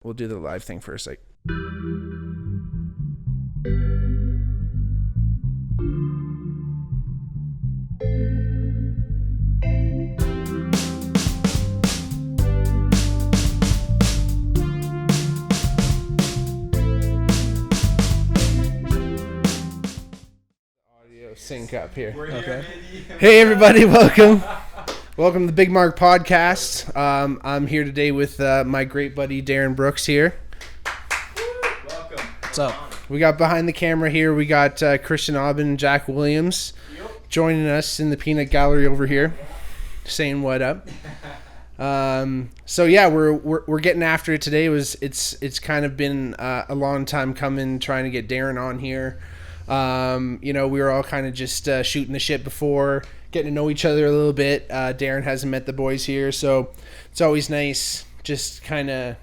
we'll do the live thing first. Like. Audio sync up here. Okay. Hey everybody, welcome to the Bigmark podcast. I'm here today with my great buddy Darren Brooks here. Welcome. What's up? We got behind the camera here, we got Christian Aubin and Jack Williams joining us in the peanut gallery over here, saying what up. So yeah, we're getting after it today. It's kind of been a long time coming, trying to get Darren on here. We were all kind of just shooting the shit before, getting to know each other a little bit. Darren hasn't met the boys here, so it's always nice just kind of,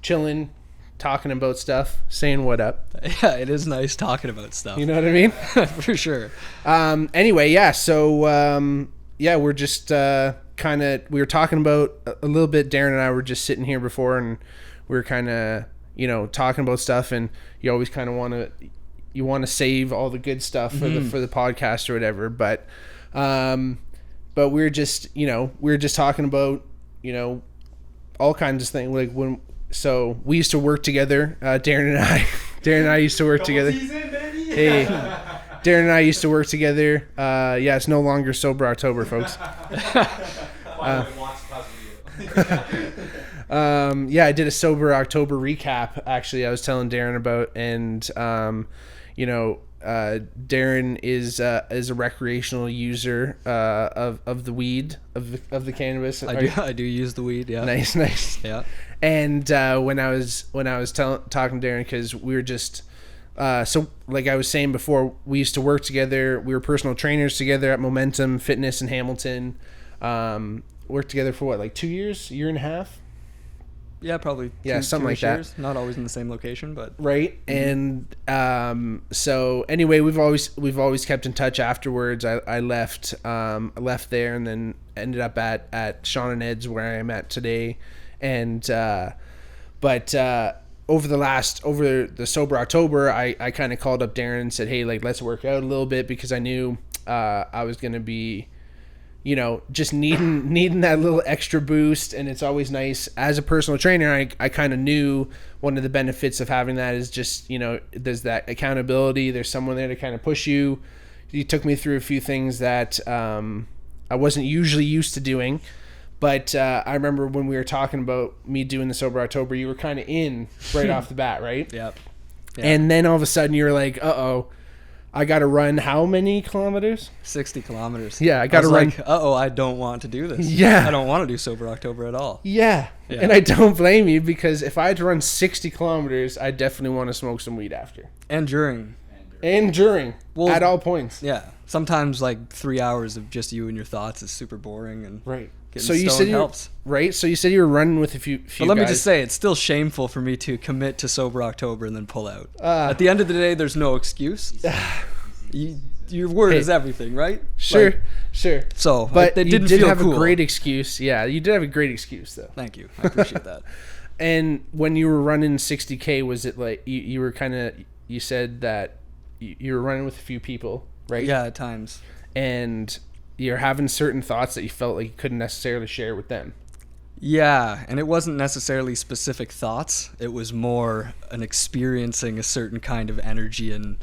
chilling, talking about stuff, saying what up. Yeah, it is nice talking about stuff. You know what I mean? For sure. Anyway, yeah, so we're just we were talking about a little bit. Darren and I were just sitting here before, and we were kind of, talking about stuff, and you always kind of want to save all the good stuff for the podcast or whatever, but we were just talking about all kinds of things, like so we used to work together, Darren and I used to work together. Hey, Darren and I used to work together. It's no longer Sober October, folks. I did a Sober October recap, actually, I was telling Darren about, and Darren is a recreational user of the weed, of the cannabis. I do use the weed. Yeah. Nice. Yeah. And when I was talking to Darren, because we were just so like I was saying before, we used to work together. We were personal trainers together at Momentum Fitness in Hamilton. Worked together for what, like 2 years, year and a half. Yeah, probably. Yeah, something like that. Years. Not always in the same location, but right. Mm-hmm. And so anyway, we've always kept in touch afterwards. I left there and then ended up at Sean and Ed's, where I am at today. And over the Sober October, I kind of called up Darren and said, hey, like, let's work out a little bit, because I knew I was gonna be just needing that little extra boost. And it's always nice as a personal trainer. I kind of knew one of the benefits of having that is just, there's that accountability. There's someone there to kind of push you. You took me through a few things that I wasn't usually used to doing. But I remember when we were talking about me doing the Sober October, you were kind of in right off the bat, right? Yep. And then all of a sudden you were like, uh-oh, I got to run how many kilometers? 60 kilometers. Yeah, I got to run. Like, I don't want to do this. Yeah. I don't want to do Sober October at all. Yeah. And I don't blame you, because if I had to run 60 kilometers, I definitely want to smoke some weed after. And during. Well, at all points. Yeah. Sometimes like 3 hours of just you and your thoughts is super boring, and right. So you said helps. Right. So you said you were running with a few But let guys. me just say, it's still shameful for me to commit to Sober October and then pull out. At the end of the day, there's no excuse. Your word is everything, right? Sure. So, but it didn't you did feel have cool. a great excuse. Yeah, you did have a great excuse, though. Thank you. I appreciate that. And when you were running 60K, was it like you were you said that you were running with a few people, right? Yeah, at times. And you're having certain thoughts that you felt like you couldn't necessarily share with them. Yeah, and it wasn't necessarily specific thoughts. It was more an experiencing a certain kind of energy and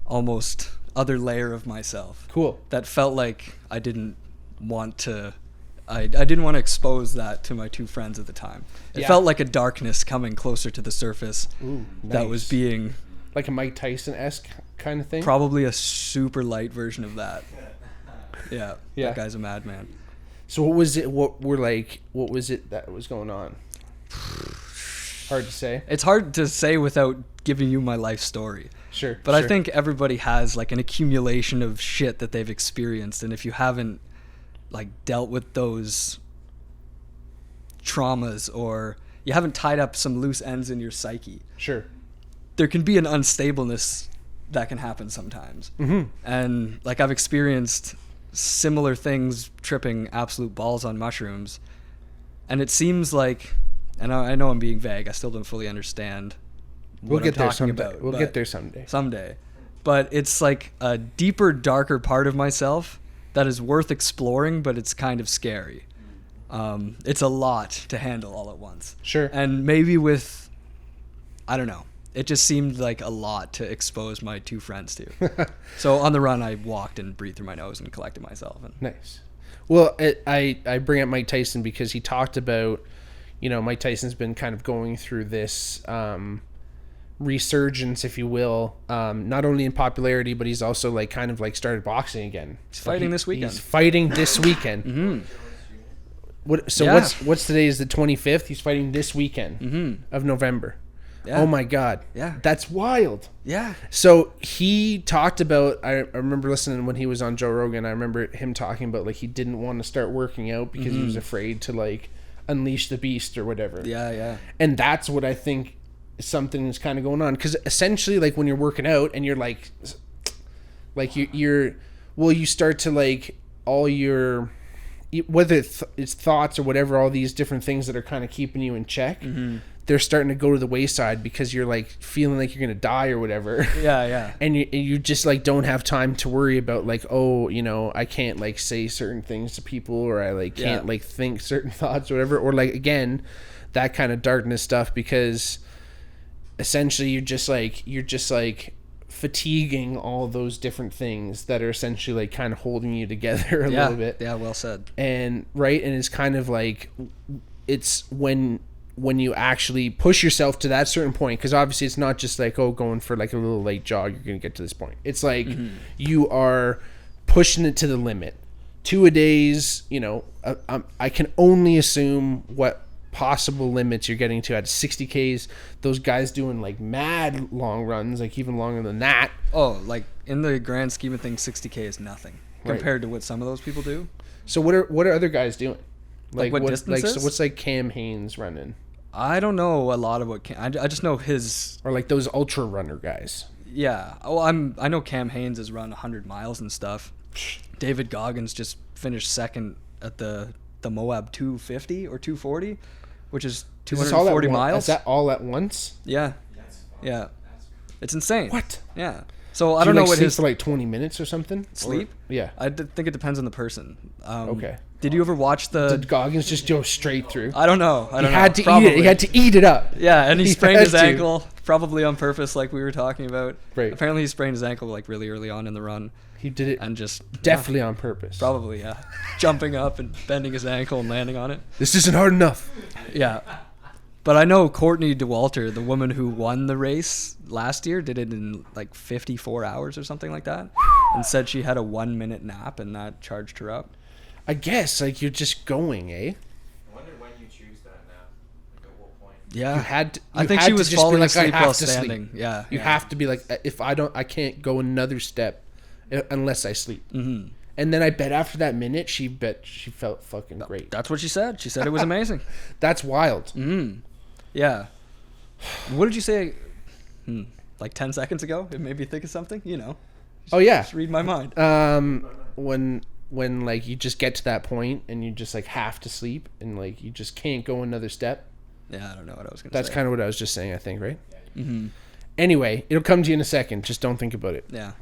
almost other layer of myself. Cool. That felt like I didn't want to expose that to my two friends at the time. It felt like a darkness coming closer to the surface. Ooh, nice. That was being like a Mike Tyson-esque kind of thing. Probably a super light version of that. Yeah. That guy's a madman. So what was it? What was it that was going on? Hard to say. It's hard to say without giving you my life story. Sure. But I think everybody has like an accumulation of shit that they've experienced, and if you haven't like dealt with those traumas, or you haven't tied up some loose ends in your psyche, sure, there can be an unstableness that can happen sometimes. Mm-hmm. And like I've experienced similar things tripping absolute balls on mushrooms, and it seems like and I know I'm being vague. I still don't fully understand We'll what get I'm there talking someday. about. We'll but get there someday. someday. But it's like a deeper, darker part of myself that is worth exploring, but it's kind of scary. It's a lot to handle all at once. Sure. And maybe I don't know. It just seemed like a lot to expose my two friends to. So on the run, I walked and breathed through my nose and collected myself. And Nice. Well, I bring up Mike Tyson because he talked about, Mike Tyson's been kind of going through this resurgence, if you will, not only in popularity, but he's also like kind of like started boxing again. He's fighting this weekend. He's fighting this weekend. Mm-hmm. Yeah. What's today is the 25th. He's fighting this weekend of November. Yeah. Oh my God. Yeah. That's wild. Yeah. So he talked about, I remember listening when he was on Joe Rogan, I remember him talking about like he didn't want to start working out because he was afraid to like unleash the beast or whatever. Yeah, yeah. And that's what I think something is kind of going on. Because essentially like when you're working out and you're like you start to like all your, whether it's thoughts or whatever, all these different things that are kind of keeping you in check, they're starting to go to the wayside because you're like feeling like you're going to die or whatever. Yeah, yeah. And you just like don't have time to worry about like, oh, I can't like say certain things to people, or I like can't like think certain thoughts or whatever, or like again, that kind of darkness stuff, because essentially you're just like fatiguing all those different things that are essentially like kind of holding you together a little bit. Yeah, well said. And it's kind of like, it's when you actually push yourself to that certain point, because obviously it's not just like, oh, going for like a little late jog, you're going to get to this point. It's like you are pushing it to the limit. 2-a-days, I can only assume what possible limits you're getting to at 60Ks. Those guys doing like mad long runs, like even longer than that. Oh, like in the grand scheme of things, 60K is nothing compared to what some of those people do. So what are other guys doing? Like what distances? So what's like Cam Hanes running? I don't know a lot about Cam. I just know his, or like those ultra runner guys. Yeah. Oh, I know Cam Hanes has run 100 miles and stuff. David Goggins just finished second at the Moab 250 or 240, which is 240 miles. Is that all at once? Yeah. Yeah. It's insane. What? Yeah. So I don't know what his for like 20 minutes or something. Sleep. Yeah. I think it depends on the person. Okay. Did you ever watch Did Goggins just go straight through? I don't know. He had to eat it. He had to eat it up. Yeah, and he sprained his ankle, probably on purpose, like we were talking about. Right. Apparently, he sprained his ankle like really early on in the run. He did it, and just definitely on purpose. Probably, yeah. Jumping up and bending his ankle and landing on it. This isn't hard enough. Yeah. But I know Courtney DeWalter, the woman who won the race last year, did it in like 54 hours or something like that, and said she had a 1-minute nap and that charged her up. I guess like you're just going, eh? I wonder when you choose that nap. Like at what point? Yeah, you had. I think she was falling asleep while standing. Sleep. Yeah, you have to be like, if I can't go another step unless I sleep. Mm-hmm. And then I bet after that minute, she felt fucking great. That's what she said. She said it was amazing. That's wild. Mm. Yeah. What did you say? Like 10 seconds ago? It made me think of something. Just read my mind. When like you just get to that point and you just like have to sleep and like you just can't go another step. Yeah, I don't know what I was gonna say. That's kind of what I was just saying, I think, right? Mm-hmm. Anyway, it'll come to you in a second. Just don't think about it. Yeah.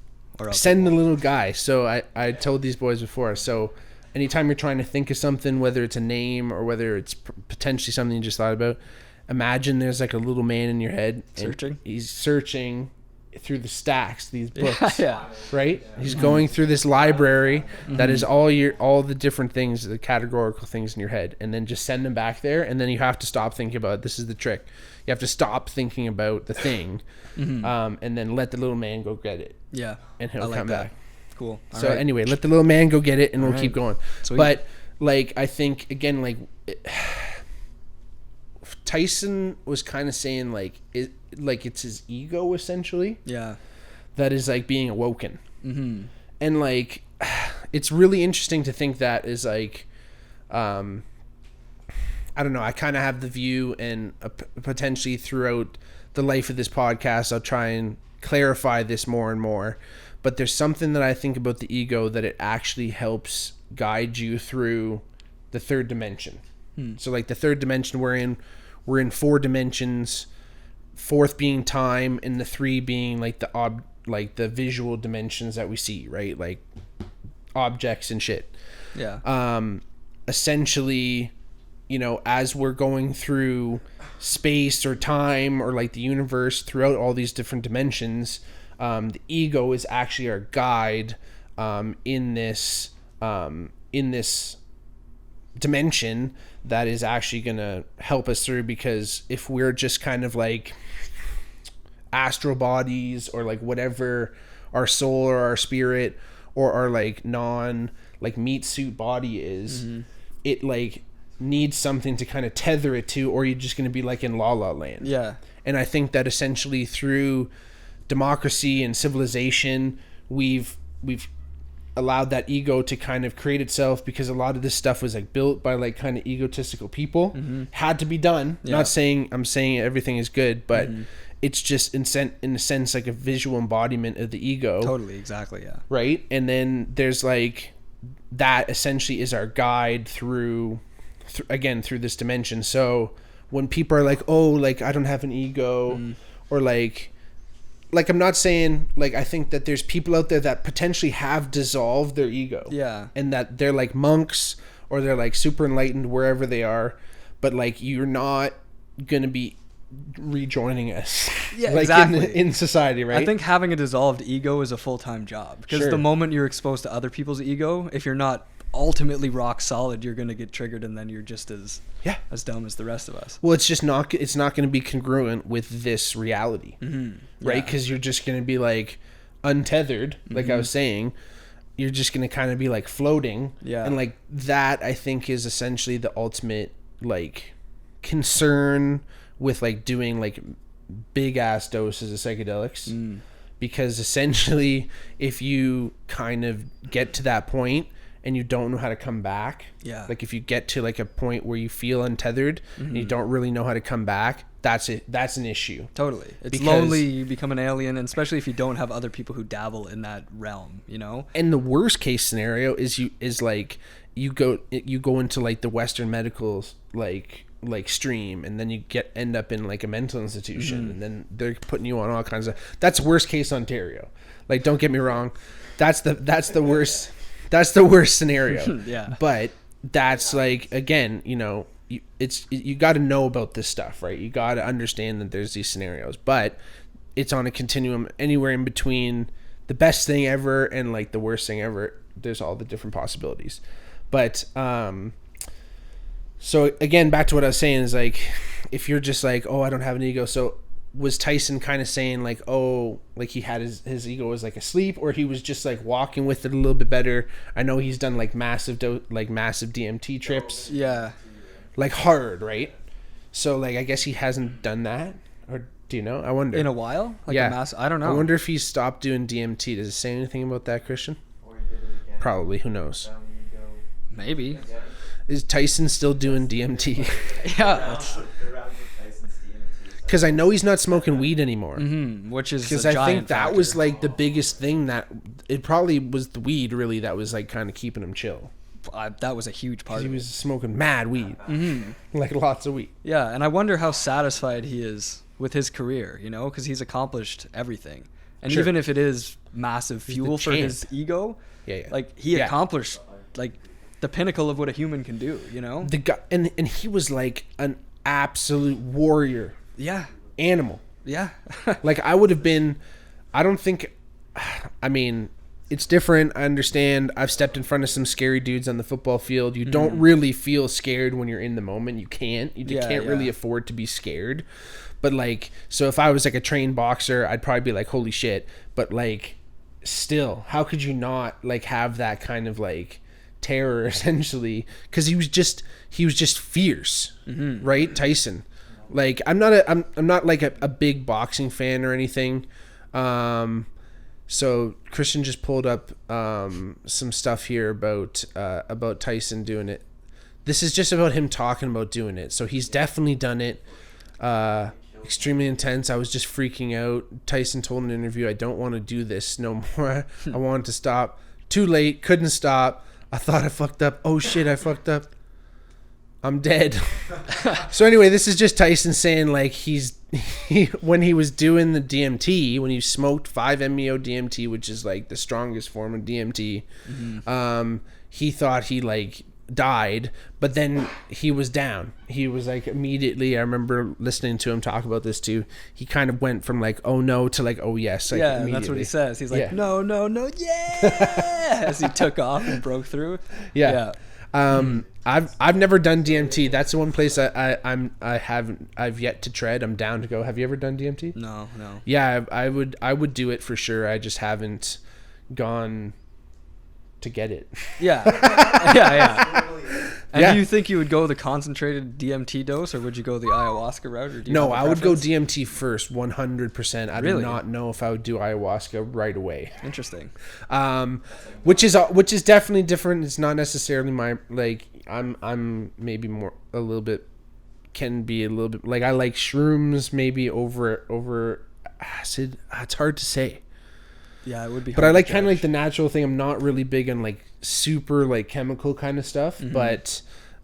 Or else send the little guy. So I told these boys before. So anytime you're trying to think of something, whether it's a name or whether it's potentially something you just thought about, imagine there's like a little man in your head. Searching. He's searching through the stacks, these books. Yeah. Right? He's going through this library that is all the different things, the categorical things in your head, and then just send them back there, and then you have to stop thinking about it. This is the trick. You have to stop thinking about the thing, and then let the little man go get it. Yeah. And he'll come back. Cool. So anyway, let the little man go get it, and we'll keep going. Sweet. But like I think again, like Tyson was kind of saying it's his ego essentially. Yeah. That is like being awoken. Mm-hmm. And like, it's really interesting to think that is like, I don't know. I kind of have the view, and potentially throughout the life of this podcast, I'll try and clarify this more and more. But there's something that I think about the ego that it actually helps guide you through the third dimension. So like the third dimension we're in, we're in 4 dimensions, 4th being time, and the 3 being like the visual dimensions that we see, right? Like objects and shit. Yeah. Essentially, you know, as we're going through space or time or like the universe throughout all these different dimensions, the ego is actually our guide in this dimension that is actually going to help us through. Because if we're just kind of like astral bodies, or like whatever our soul or our spirit or our like meat suit body is, it like needs something to kind of tether it to, or you're just going to be like in La La Land. Yeah. And I think that essentially through democracy and civilization, we've allowed that ego to kind of create itself, because a lot of this stuff was like built by like kind of egotistical people. Had to be done. Yeah. Not saying I'm saying everything is good, but it's just in a sense like a visual embodiment of the ego. Totally, exactly, yeah. Right? And then there's like that essentially is our guide through this dimension. So when people are like, oh, like I don't have an ego, or like I'm not saying, like, I think that there's people out there that potentially have dissolved their ego. Yeah. And that they're like monks, or they're like super enlightened wherever they are, but like you're not gonna be rejoining us. Yeah, like exactly. in society, right? I think having a dissolved ego is a full-time job, because the moment you're exposed to other people's ego, if you're not ultimately rock solid, you're going to get triggered, and then you're just as dumb as the rest of us. Well, it's not going to be congruent with this reality, right? Because you're just going to be like untethered, like I was saying. You're just going to kind of be like floating, and like that I think is essentially the ultimate like concern with like doing like big ass doses of psychedelics, because essentially if you kind of get to that point and you don't know how to come back, like if you get to like a point where you feel untethered and you don't really know how to come back, that's an issue. Totally. It's lonely, you become an alien, and especially if you don't have other people who dabble in that realm, you know? And the worst case scenario is you go into like the Western medicals like stream, and then you end up in like a mental institution, and then they're putting you on all kinds of, that's worst case Ontario. Like, don't get me wrong, that's the worst scenario. Yeah. But that's like, again, you know, you got to know about this stuff, right? You got to understand that there's these scenarios, but it's on a continuum anywhere in between the best thing ever and like the worst thing ever. There's all the different possibilities. But so again, back to what I was saying is like, if you're just like, oh, I don't have an ego. So was Tyson kind of saying like, oh, like he had his ego was like asleep, or he was just like walking with it a little bit better? I know he's done like massive DMT trips. Yeah. Like hard, right? So like, I guess he hasn't done that, or do you know? I wonder. In a while? Like I don't know. I wonder if he's stopped doing DMT. Does it say anything about that, Christian? Or he did it again. Probably. Who knows? Maybe. Is Tyson still doing DMT? Yeah. Because I know he's not smoking weed anymore. Which is because I think that was like the biggest thing, that it probably was the weed really that was like kind of keeping him chill. That was a huge part of it. He was smoking mad weed. Like lots of weed. Yeah, and I wonder how satisfied he is with his career, you know, because he's accomplished everything. And even if it is massive fuel for his ego, like he accomplished like the pinnacle of what a human can do, you know? The guy, and he was like an absolute warrior. Yeah. Animal. Yeah. Like I would have been, I mean, it's different. I understand. I've stepped in front of some scary dudes on the football field. You don't really feel scared when you're in the moment. You can't. You can't really afford to be scared. But like, so if I was like a trained boxer, I'd probably be like, holy shit. But like, still, how could you not like have that kind of like terror essentially? Because he was just fierce, right? Tyson. Like I'm not like a big boxing fan or anything. So Christian just pulled up some stuff here about Tyson doing it. This is just about him talking about doing it. So he's definitely done it. Extremely intense. I was just freaking out. Tyson told in an interview, I don't want to do this no more. I wanted to stop. Too late. Couldn't stop. I thought I fucked up. Oh shit, I fucked up. I'm dead. So anyway, this is just Tyson saying like when he was doing the DMT, when he smoked 5-MeO DMT, which is like the strongest form of DMT, he thought he like died, but then he was down. He was like immediately, I remember listening to him talk about this too, he kind of went from like oh no to like oh yes, like yeah, that's what he says. He's like no, yeah, as he took off and broke through. I've never done DMT. That's the one place I've yet to tread. I'm down to go. Have you ever done DMT? No. Yeah, I would do it for sure. I just haven't gone to get it. Yeah. And do you think you would go the concentrated DMT dose, or would you go the ayahuasca route? Or do you No, I would go DMT first, 100%. I Really? do not know if I would do ayahuasca right away. Interesting. Which is definitely different. It's not necessarily my like. I'm maybe more a little bit, can be a little bit like I like shrooms maybe over acid. It's hard to say. Yeah, it would be. But I like kind of like the natural thing. I'm not really big on like super like chemical kind of stuff. But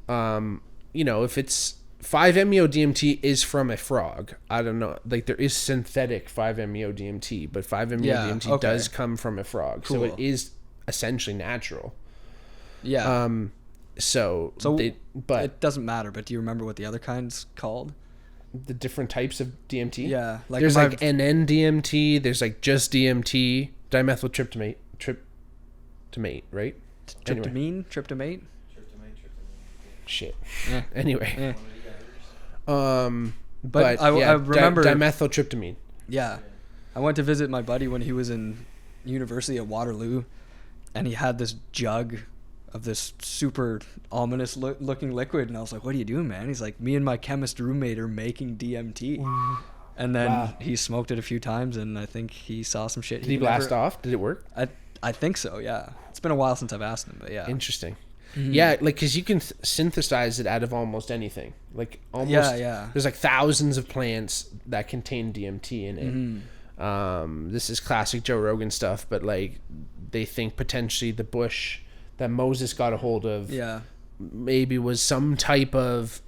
you know, if it's 5-MeO DMT is from a frog. I don't know. Like there is synthetic 5-MeO DMT, but 5-MeO DMT does come from a frog, so it is essentially natural. Yeah. But it doesn't matter. But do you remember what the other kind's called? The different types of DMT. Yeah, like there's like NN DMT. There's like just DMT, dimethyltryptamate, right? Tryptamate. Shit. Yeah. Anyway. Yeah. But I remember dimethyltryptamine. Yeah, I went to visit my buddy when he was in university at Waterloo, and he had this jug of this super ominous looking liquid, and I was like, what are you doing, man? He's like, me and my chemist roommate are making DMT. And then he smoked it a few times, and I think he saw some shit. Did he blast off? Did it work? I think so, yeah. It's been a while since I've asked him, but yeah. Interesting. Yeah, like because you can synthesize it out of almost anything. Like almost, there's like thousands of plants that contain DMT in it. This is classic Joe Rogan stuff, but like they think potentially the bush that Moses got a hold of maybe was some type of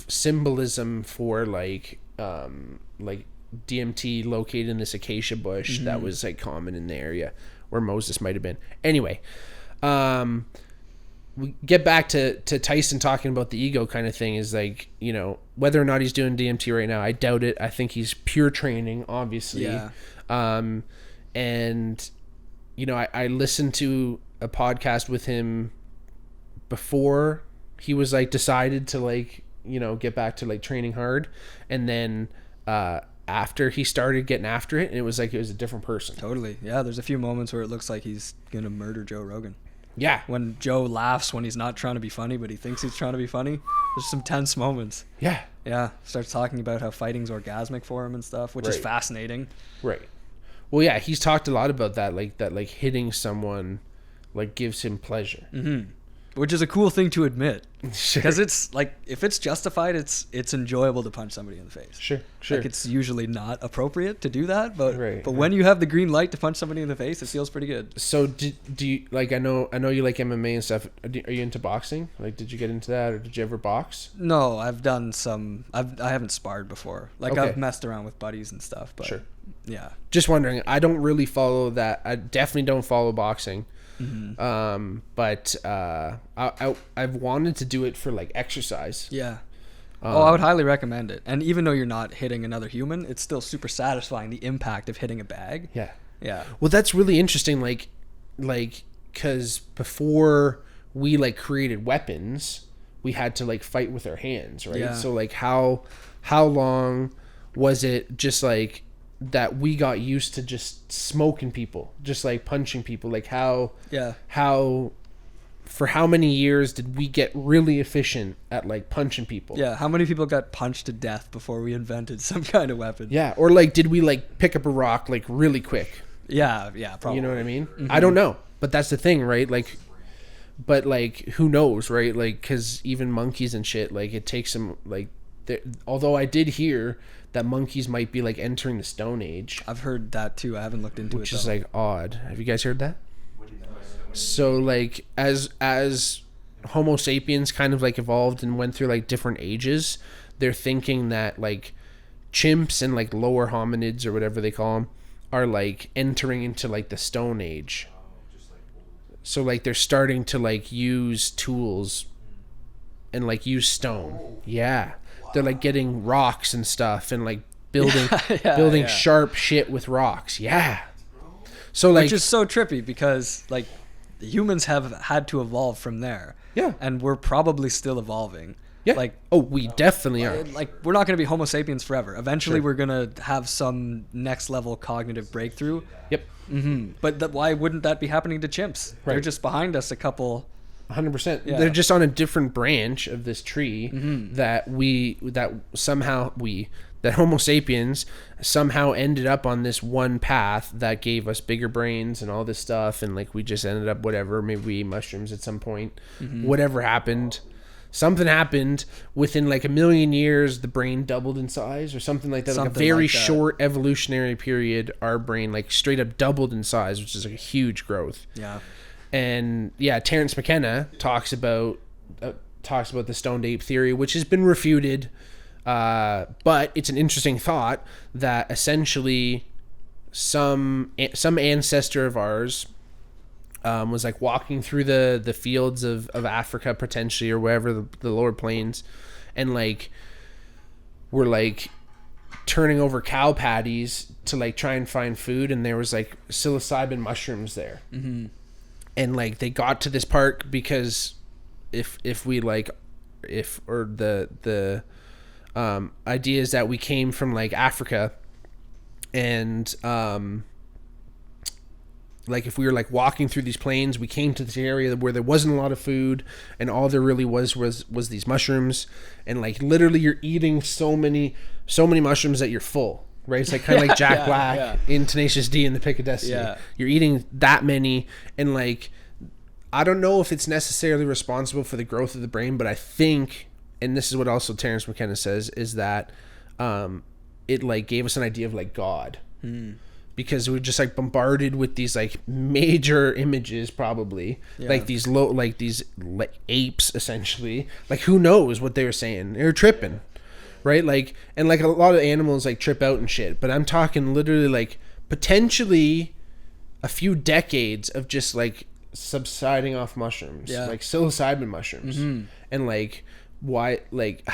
symbolism for like DMT located in this acacia bush that was like common in the area where Moses might have been. Anyway, we get back to Tyson talking about the ego kind of thing, is like, you know, whether or not he's doing DMT right now, I doubt it. I think he's pure training, obviously. And you know, I listened to a podcast with him before he was like decided to like, you know, get back to like training hard, and then after he started getting after it, and it was like it was a different person. Totally. Yeah, there's a few moments where it looks like he's gonna murder Joe Rogan. Yeah. When Joe laughs when he's not trying to be funny, but he thinks he's trying to be funny. There's some tense moments. Yeah. Yeah. Starts talking about how fighting's orgasmic for him and stuff, which is fascinating. Right. Well, yeah, he's talked a lot about that, like hitting someone like gives him pleasure. Which is a cool thing to admit. Sure. Because it's like, if it's justified, it's enjoyable to punch somebody in the face. Sure. Like, it's usually not appropriate to do that, but when you have the green light to punch somebody in the face, it feels pretty good. So do you like? I know you like MMA and stuff. Are you into boxing? Like, did you get into that, or did you ever box? No, I've done some. I haven't sparred before. Like, I've messed around with buddies and stuff. But yeah. Just wondering. I don't really follow that. I definitely don't follow boxing. But I've wanted to do it for like exercise. Yeah. I would highly recommend it. And even though you're not hitting another human, it's still super satisfying, the impact of hitting a bag. Yeah. Well, that's really interesting. Like, cause before we like created weapons, we had to like fight with our hands, right? Yeah. So like how long was it just like that we got used to just smoking people, just like punching people? Like how for how many years did we get really efficient at like punching people? Yeah. How many people got punched to death before we invented some kind of weapon? Yeah. Or like, did we like pick up a rock like really quick? Yeah. Probably. You know what I mean? I don't know, but that's the thing, right? Like, but like, who knows, right? Like, cause even monkeys and shit, like it takes some like, although I did hear that monkeys might be like entering the Stone Age. I've heard that too. I haven't looked into which is like odd. Have you guys heard that? So like as Homo sapiens kind of like evolved and went through like different ages, they're thinking that like chimps and like lower hominids or whatever they call them are like entering into like the Stone Age. So like they're starting to like use tools and like use stone. Yeah. They're like getting rocks and stuff and like building sharp shit with rocks. Yeah. So like, which is so trippy because like the humans have had to evolve from there. Yeah. And we're probably still evolving. Yeah. Like, we definitely are. Like, we're not going to be Homo sapiens forever. Eventually, we're going to have some next level cognitive breakthrough. Yep. But why wouldn't that be happening to chimps? Right. They're just behind us a couple. 100%. Yeah. They're just on a different branch of this tree that Homo sapiens somehow ended up on this one path that gave us bigger brains and all this stuff, and like we just ended up whatever, maybe we ate mushrooms at some point. Whatever happened, something happened within like 1 million years, the brain doubled in size or something like that. Like a very short evolutionary period, our brain like straight up doubled in size, which is like a huge growth. Yeah. And yeah, Terence McKenna talks about the stoned ape theory, which has been refuted. But it's an interesting thought that essentially some ancestor of ours was like walking through the fields of Africa potentially, or wherever, the lower plains, and like were like turning over cow patties to like try and find food, and there was like psilocybin mushrooms there. And like they got to this park because the idea is that we came from like Africa, and like if we were like walking through these plains, we came to this area where there wasn't a lot of food, and all there really was these mushrooms, and like literally you're eating so many mushrooms that you're full, right? It's like kind of like Jack Black in Tenacious D in the Pick of Destiny. Yeah. You're eating that many, and like I don't know if it's necessarily responsible for the growth of the brain, but I think, and this is what also Terence McKenna says, is that it like gave us an idea of like God. Because we were just like bombarded with these like major images, probably like these apes essentially. Like who knows what they were saying? They were tripping, right? Like, and like a lot of animals like trip out and shit. But I'm talking literally like potentially a few decades of just like subsiding off mushrooms, like psilocybin mushrooms, and like why like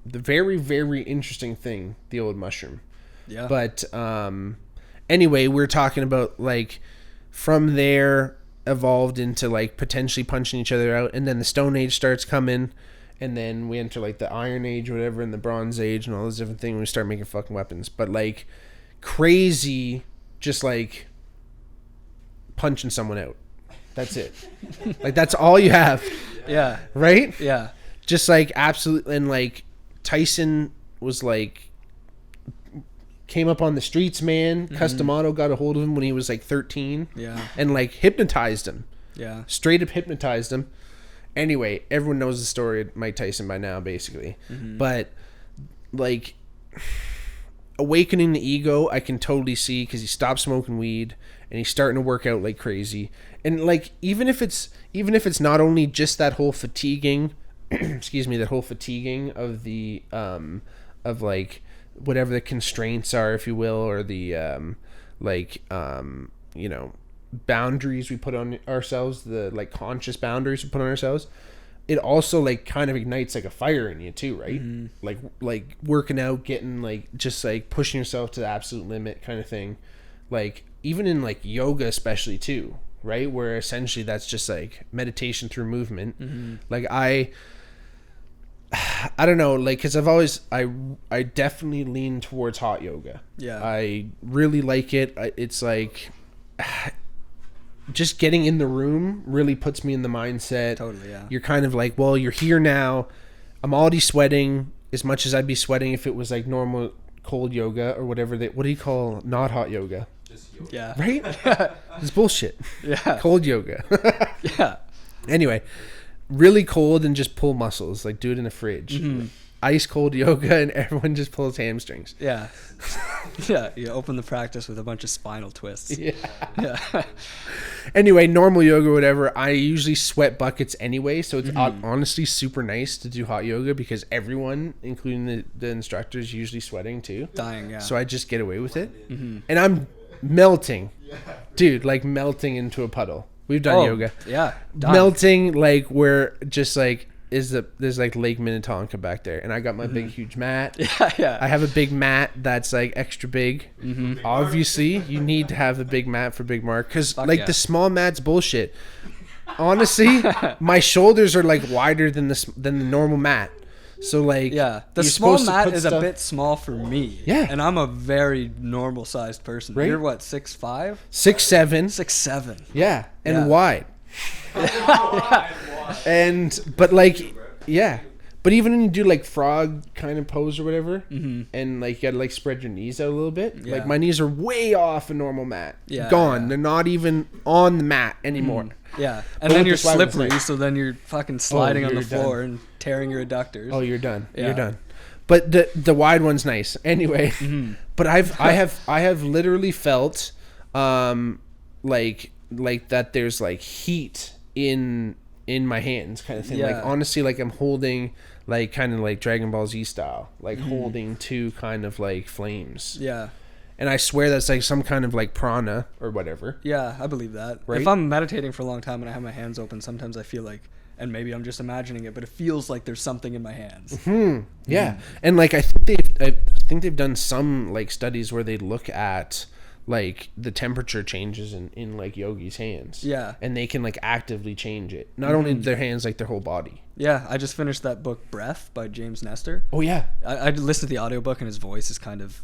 the very, very interesting thing, the old mushroom. Yeah. But anyway, we're talking about like from there evolved into like potentially punching each other out, and then the Stone Age starts coming, and then we enter like the Iron Age or whatever, and the Bronze Age and all those different things, and we start making fucking weapons. But like crazy, just like punching someone out. That's it. Like that's all you have. Yeah. Right? Yeah. Just like absolutely. And like Tyson was like came up on the streets, man. Customato got a hold of him when he was like 13. Yeah. And like hypnotized him. Yeah. Straight up hypnotized him. Anyway, everyone knows the story of Mike Tyson by now, basically. But like awakening the ego, I can totally see, because he stopped smoking weed and he's starting to work out like crazy. And like even if it's not only just that whole fatiguing that whole fatiguing of the of like whatever the constraints are, if you will, or the you know, boundaries we put on ourselves, the like conscious boundaries we put on ourselves, it also like kind of ignites like a fire in you too, right? Like working out, getting like just like pushing yourself to the absolute limit kind of thing, like even in like yoga especially too, right, where essentially that's just like meditation through movement. Like I don't know, like, because I've always I definitely lean towards hot yoga. I really like it. It's like just getting in the room really puts me in the mindset. Totally. Yeah. You're kind of like, well, you're here now. I'm already sweating as much as I'd be sweating if it was like normal cold yoga or whatever. What do you call not hot yoga? Just yoga. Yeah. Right? It's bullshit. Yeah. Cold yoga. Yeah. Anyway, really cold and just pull muscles, like do it in the fridge. Ice cold yoga and everyone just pulls hamstrings. Yeah. Yeah, you open the practice with a bunch of spinal twists. Yeah. Yeah. Anyway, normal yoga or whatever, I usually sweat buckets anyway, so it's honestly super nice to do hot yoga because everyone, including the instructors, usually sweating too. Dying, yeah. So I just get away with it. And I'm melting. Dude, like melting into a puddle. We've done yoga. Yeah. Dying. Melting, like where just like there's like Lake Minnetonka back there, and I got my big huge mat. Yeah. I have a big mat that's like extra big. Obviously, you need to have a big mat for Bigmark because the small mat's bullshit. Honestly, my shoulders are like wider than the normal mat. So like the you're small supposed to mat put is stuff- a bit small for me. Yeah. And I'm a very normal sized person. Right? You're what, 6'5"? 6'7". 6'7". Yeah, and Yeah. wide. But even when you do like frog kind of pose or whatever, and like you gotta like spread your knees out a little bit, like my knees are way off a normal mat. Gone. Yeah. They're not even on the mat anymore. Yeah. But And then with you're the slide, it's slippery, nice. so then you're fucking sliding on the you're floor and tearing your adductors. Oh, you're done. Yeah. You're done. But the wide one's nice. Anyway, but I have literally felt like that there's like heat in my hands kind of thing. Yeah. Like honestly, like I'm holding like kind of like Dragon Ball Z style, like holding two kind of like flames. Yeah. And I swear that's like some kind of like prana or whatever. Yeah, I believe that. Right? If I'm meditating for a long time and I have my hands open, sometimes I feel like, and maybe I'm just imagining it, but it feels like there's something in my hands. Yeah. And like I think they've done some like studies where they look at like the temperature changes in like yogis' hands. Yeah. And they can like actively change it. Not only their hands, like their whole body. Yeah, I just finished that book, Breath, by James Nestor. Oh yeah. I listened to the audiobook and his voice is kind of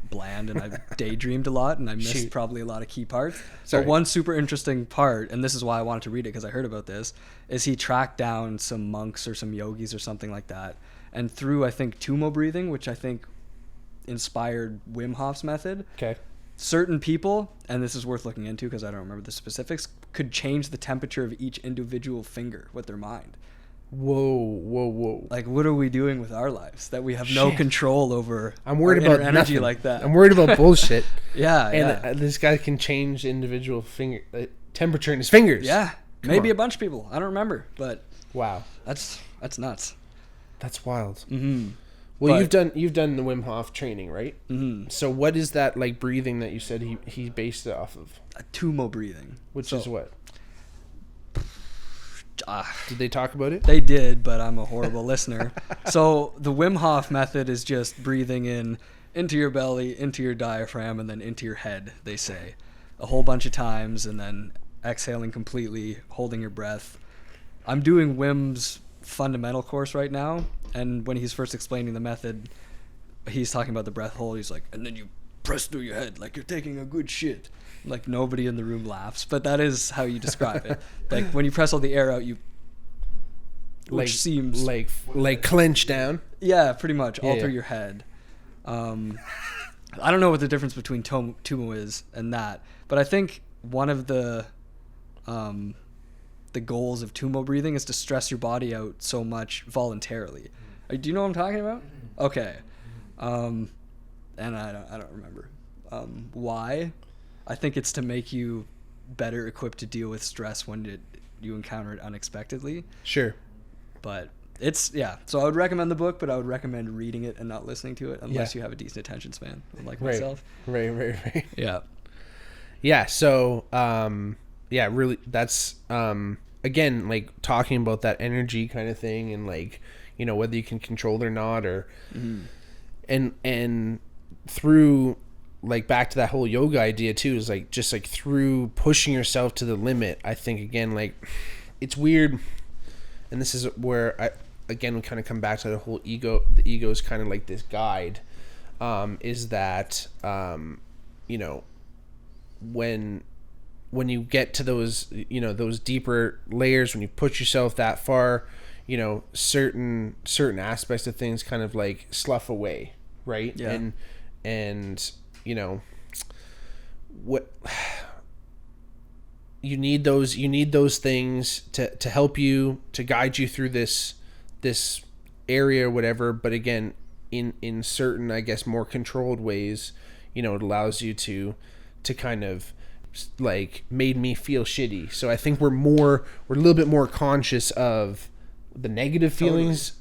bland and I daydreamed a lot and I missed probably a lot of key parts. Sorry. But one super interesting part, and this is why I wanted to read it because I heard about this, is he tracked down some monks or some yogis or something like that, and through I think tumo breathing, which I think inspired Wim Hof's method. Okay. Certain people, and this is worth looking into because I don't remember the specifics, could change the temperature of each individual finger with their mind. Whoa. Like, what are we doing with our lives that we have no Shit. control over? I'm worried our about inner energy nothing. like that. I'm worried about bullshit. Yeah, And this guy can change individual finger temperature in his fingers. yeah. Come Maybe on. a bunch of people. I don't remember, but Wow. that's nuts. That's wild. Mm-hmm. Well, But- you've done the Wim Hof training, right? Mm-hmm. So what is that like breathing that you said he based it off of? Tumo breathing, Which So- is what? Ah, Did they talk about it? they did, but I'm a horrible listener. So the Wim Hof method is just breathing in into your belly, into your diaphragm, and then into your head. They say a whole bunch of times, and then exhaling completely, holding your breath. I'm doing Wim's fundamental course right now, and when he's first explaining the method, he's talking about the breath hold. He's like, and then you press through your head like you're taking a good shit. Like nobody in the room laughs, but that is how you describe it. Like when you press all the air out, which Like seems like clench down. yeah, pretty much all Yeah, through yeah. your head. I don't know what the difference between tumo is and that, but I think one of the goals of tumo breathing is to stress your body out so much voluntarily. Do you know what I'm talking about? Okay, and I don't remember why. I think it's to make you better equipped to deal with stress when you encounter it unexpectedly. Sure. But it's so I would recommend the book, but I would recommend reading it and not listening to it unless you have a decent attention span, like Right. myself. Right. Yeah. Yeah, so really that's again like talking about that energy kind of thing and like, you know, whether you can control it or not or and through like back to that whole yoga idea too is like just like through pushing yourself to the limit. I think again like it's weird, and this is where we kind of come back to the whole ego. The ego is kind of like this guide, is that you know, when you get to those, you know, those deeper layers, when you push yourself that far, you know, certain aspects of things kind of like slough away, right? Yeah. And you know what, you need those things to help you, to guide you through this area or whatever. But again, in certain, I guess, more controlled ways, you know, it allows you to kind of like made me feel shitty. So I think we're a little bit more conscious of the negative feelings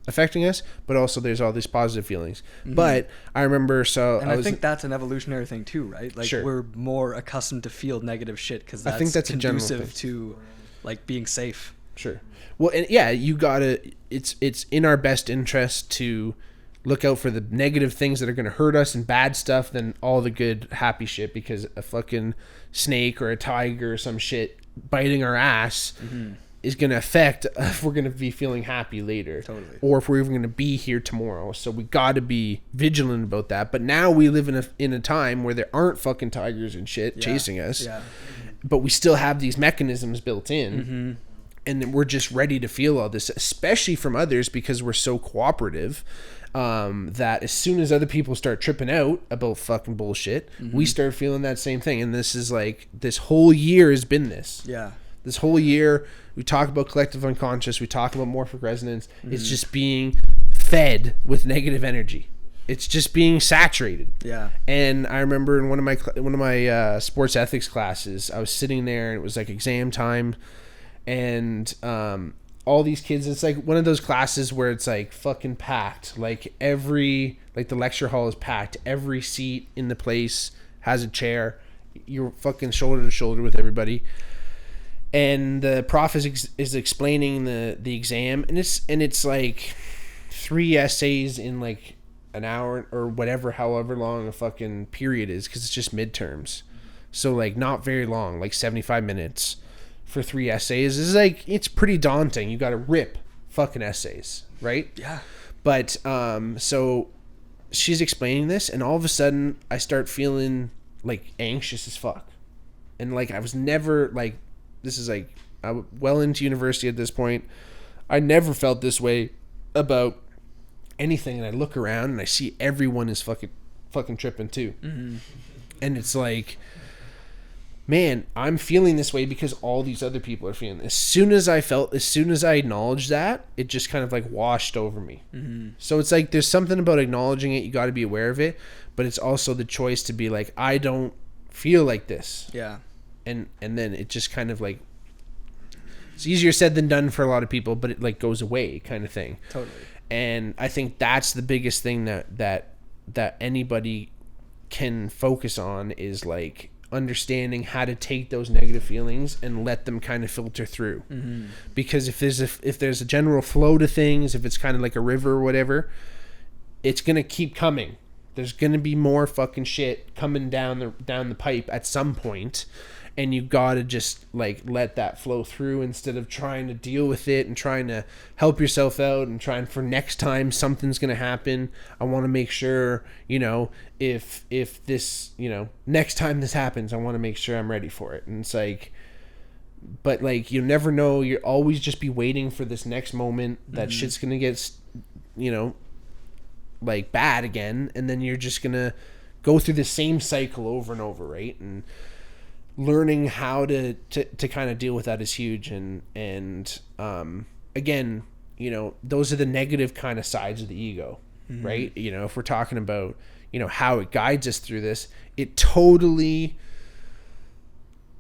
affecting us, but also there's all these positive feelings. But I remember, I think that's an evolutionary thing too, right? Like we're more accustomed to feel negative shit because that's, I think that's conducive to like being safe. Sure. Well, and yeah, you gotta. It's in our best interest to look out for the negative things that are gonna hurt us and bad stuff than all the good happy shit, because a fucking snake or a tiger or some shit biting our ass is going to affect if we're going to be feeling happy later. Totally. Or if we're even going to be here tomorrow. So we got to be vigilant about that. But now we live in a time where there aren't fucking tigers and shit chasing us. Yeah. But we still have these mechanisms built in. And we're just ready to feel all this, especially from others, because we're so cooperative. That as soon as other people start tripping out about fucking bullshit, we start feeling that same thing. And this is like, this whole year has been this. Yeah. This whole year, we talk about collective unconscious. We talk about morphic resonance. It's just being fed with negative energy. It's just being saturated. Yeah. And I remember in one of my sports ethics classes, I was sitting there and it was like exam time, and all these kids. It's like one of those classes where it's like fucking packed. Like the lecture hall is packed. Every seat in the place has a chair. You're fucking shoulder to shoulder with everybody. And the prof is explaining the exam, and it's like 3 essays in like an hour or whatever, however long a fucking period is, because it's just midterms. So like not very long, like 75 minutes for 3 essays is like, it's pretty daunting. You got to rip fucking essays, right? Yeah. But so she's explaining this, and all of a sudden I start feeling like anxious as fuck, and like I was never like. This is like, I'm well into university at this point. I never felt this way about anything. And I look around and I see everyone is fucking tripping too. And it's like, man, I'm feeling this way because all these other people are feeling this. As soon as I acknowledged that, it just kind of like washed over me. So it's like, there's something about acknowledging it. You got to be aware of it, but it's also the choice to be like, I don't feel like this. Yeah. And then it just kind of like, it's easier said than done for a lot of people, but it like goes away kind of thing. Totally. And I think that's the biggest thing that anybody can focus on, is like understanding how to take those negative feelings and let them kind of filter through. Because if there's a general flow to things, if it's kind of like a river or whatever, it's going to keep coming. There's going to be more fucking shit coming down the pipe at some point. And you gotta just like let that flow through, instead of trying to deal with it and trying to help yourself out and trying for next time something's gonna happen. I want to make sure, you know, if this, you know, next time this happens, I want to make sure I'm ready for it. And it's like, but like, you never know. You'll always just be waiting for this next moment that shit's gonna get, you know, like bad again, and then you're just gonna go through the same cycle over and over, right? And learning how to kind of deal with that is huge. And again, you know, those are the negative kind of sides of the ego, right? You know, if we're talking about, you know, how it guides us through this, it totally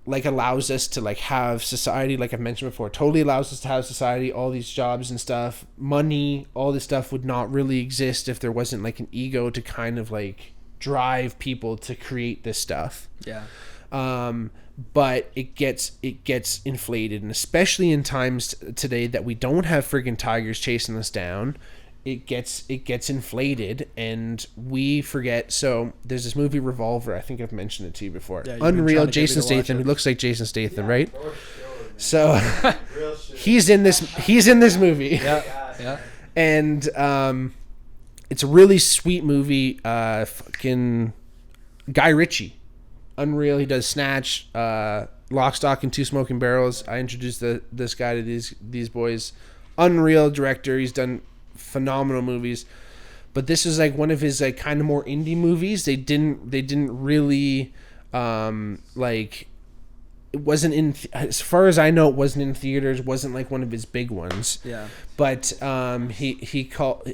like allows us to like have society, like I've mentioned before, totally allows us to have society, all these jobs and stuff, money, all this stuff would not really exist if there wasn't like an ego to kind of like drive people to create this stuff. Yeah. But it gets inflated, and especially in times today that we don't have friggin' tigers chasing us down, it gets inflated, and we forget. So there's this movie Revolver. I think I've mentioned it to you before. Yeah, Unreal. Jason Statham. He looks like Jason Statham, right? So he's in this movie. Yeah. And it's a really sweet movie. Fucking Guy Ritchie. Unreal. He does Snatch, Lock, Stock, and Two Smoking Barrels. I introduced this guy to these boys. Unreal director. He's done phenomenal movies, but this is like one of his like kind of more indie movies. They didn't really like, it wasn't in as far as I know, it wasn't in theaters. Wasn't like one of his big ones. Yeah. But he called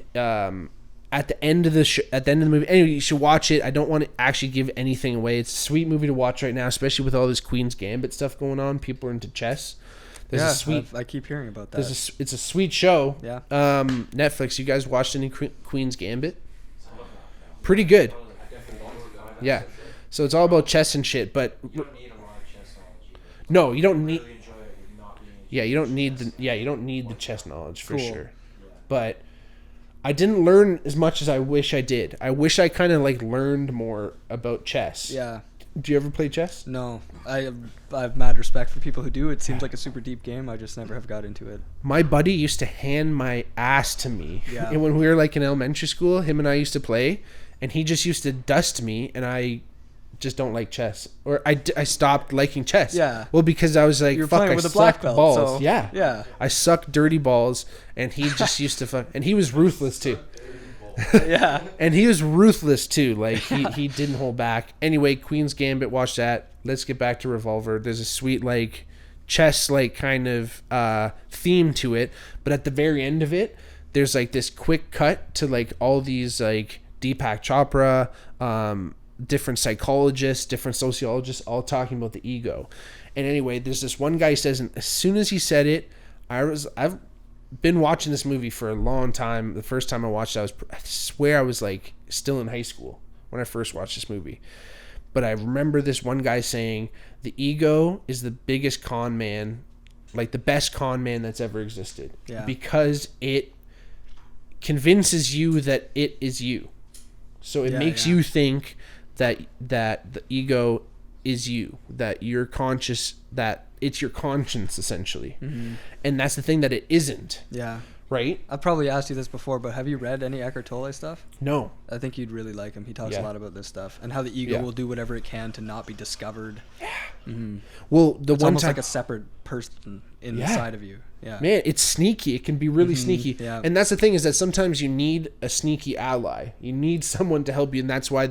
at the end of the movie, anyway, you should watch it. I don't want to actually give anything away. It's a sweet movie to watch right now, especially with all this Queen's Gambit stuff going on. People are into chess. I keep hearing about that. It's a sweet show. Yeah. Netflix. You guys watched any Queen's Gambit? Pretty good. Yeah. So it's all about chess and shit, but You don't need a lot of chess knowledge either. no, you don't need. Really enjoy it with not being Yeah, you don't need the chess knowledge for Cool. sure. But I didn't learn as much as I wish I did. I wish I kind of like learned more about chess. Yeah. Do you ever play chess? No, I have mad respect for people who do. It seems like a super deep game. I just never have got into it. My buddy used to hand my ass to me. Yeah. And when we were like in elementary school, him and I used to play, and he just used to dust me, and I just don't like chess. Or I stopped liking chess. Yeah. Well, because I was like, You're fuck, playing I with a black suck belt, balls. so- Yeah. yeah. I suck dirty balls, and he just used to fuck. And he was ruthless too. Yeah. And he was ruthless too. Like he didn't hold back. Anyway, Queen's Gambit, watch that. Let's get back to Revolver. There's a sweet like chess like kind of theme to it, but at the very end of it, there's like this quick cut to like all these like Deepak Chopra, different psychologists, different sociologists, all talking about the ego. And anyway, there's this one guy who says, and as soon as he said it, I've been watching this movie for a long time. The first time I watched it, I swear I was like still in high school when I first watched this movie. But I remember this one guy saying the ego is the biggest con man, like the best con man that's ever existed. Yeah. Because it convinces you that it is you. So it makes you think that the ego is you, that you're conscious, that it's your conscience essentially. Mm-hmm. And that's the thing that it isn't, Yeah. right? I've probably asked you this before, but have you read any Eckhart Tolle stuff? No. I think you'd really like him. He talks Yeah. a lot about this stuff and how the ego Yeah. will do whatever it can to not be discovered. Yeah. Mm-hmm. Well, the It's one almost time like a separate person inside of you. Yeah. Man, it's sneaky. It can be really sneaky. Yeah. And that's the thing, is that sometimes you need a sneaky ally. You need someone to help you, and that's why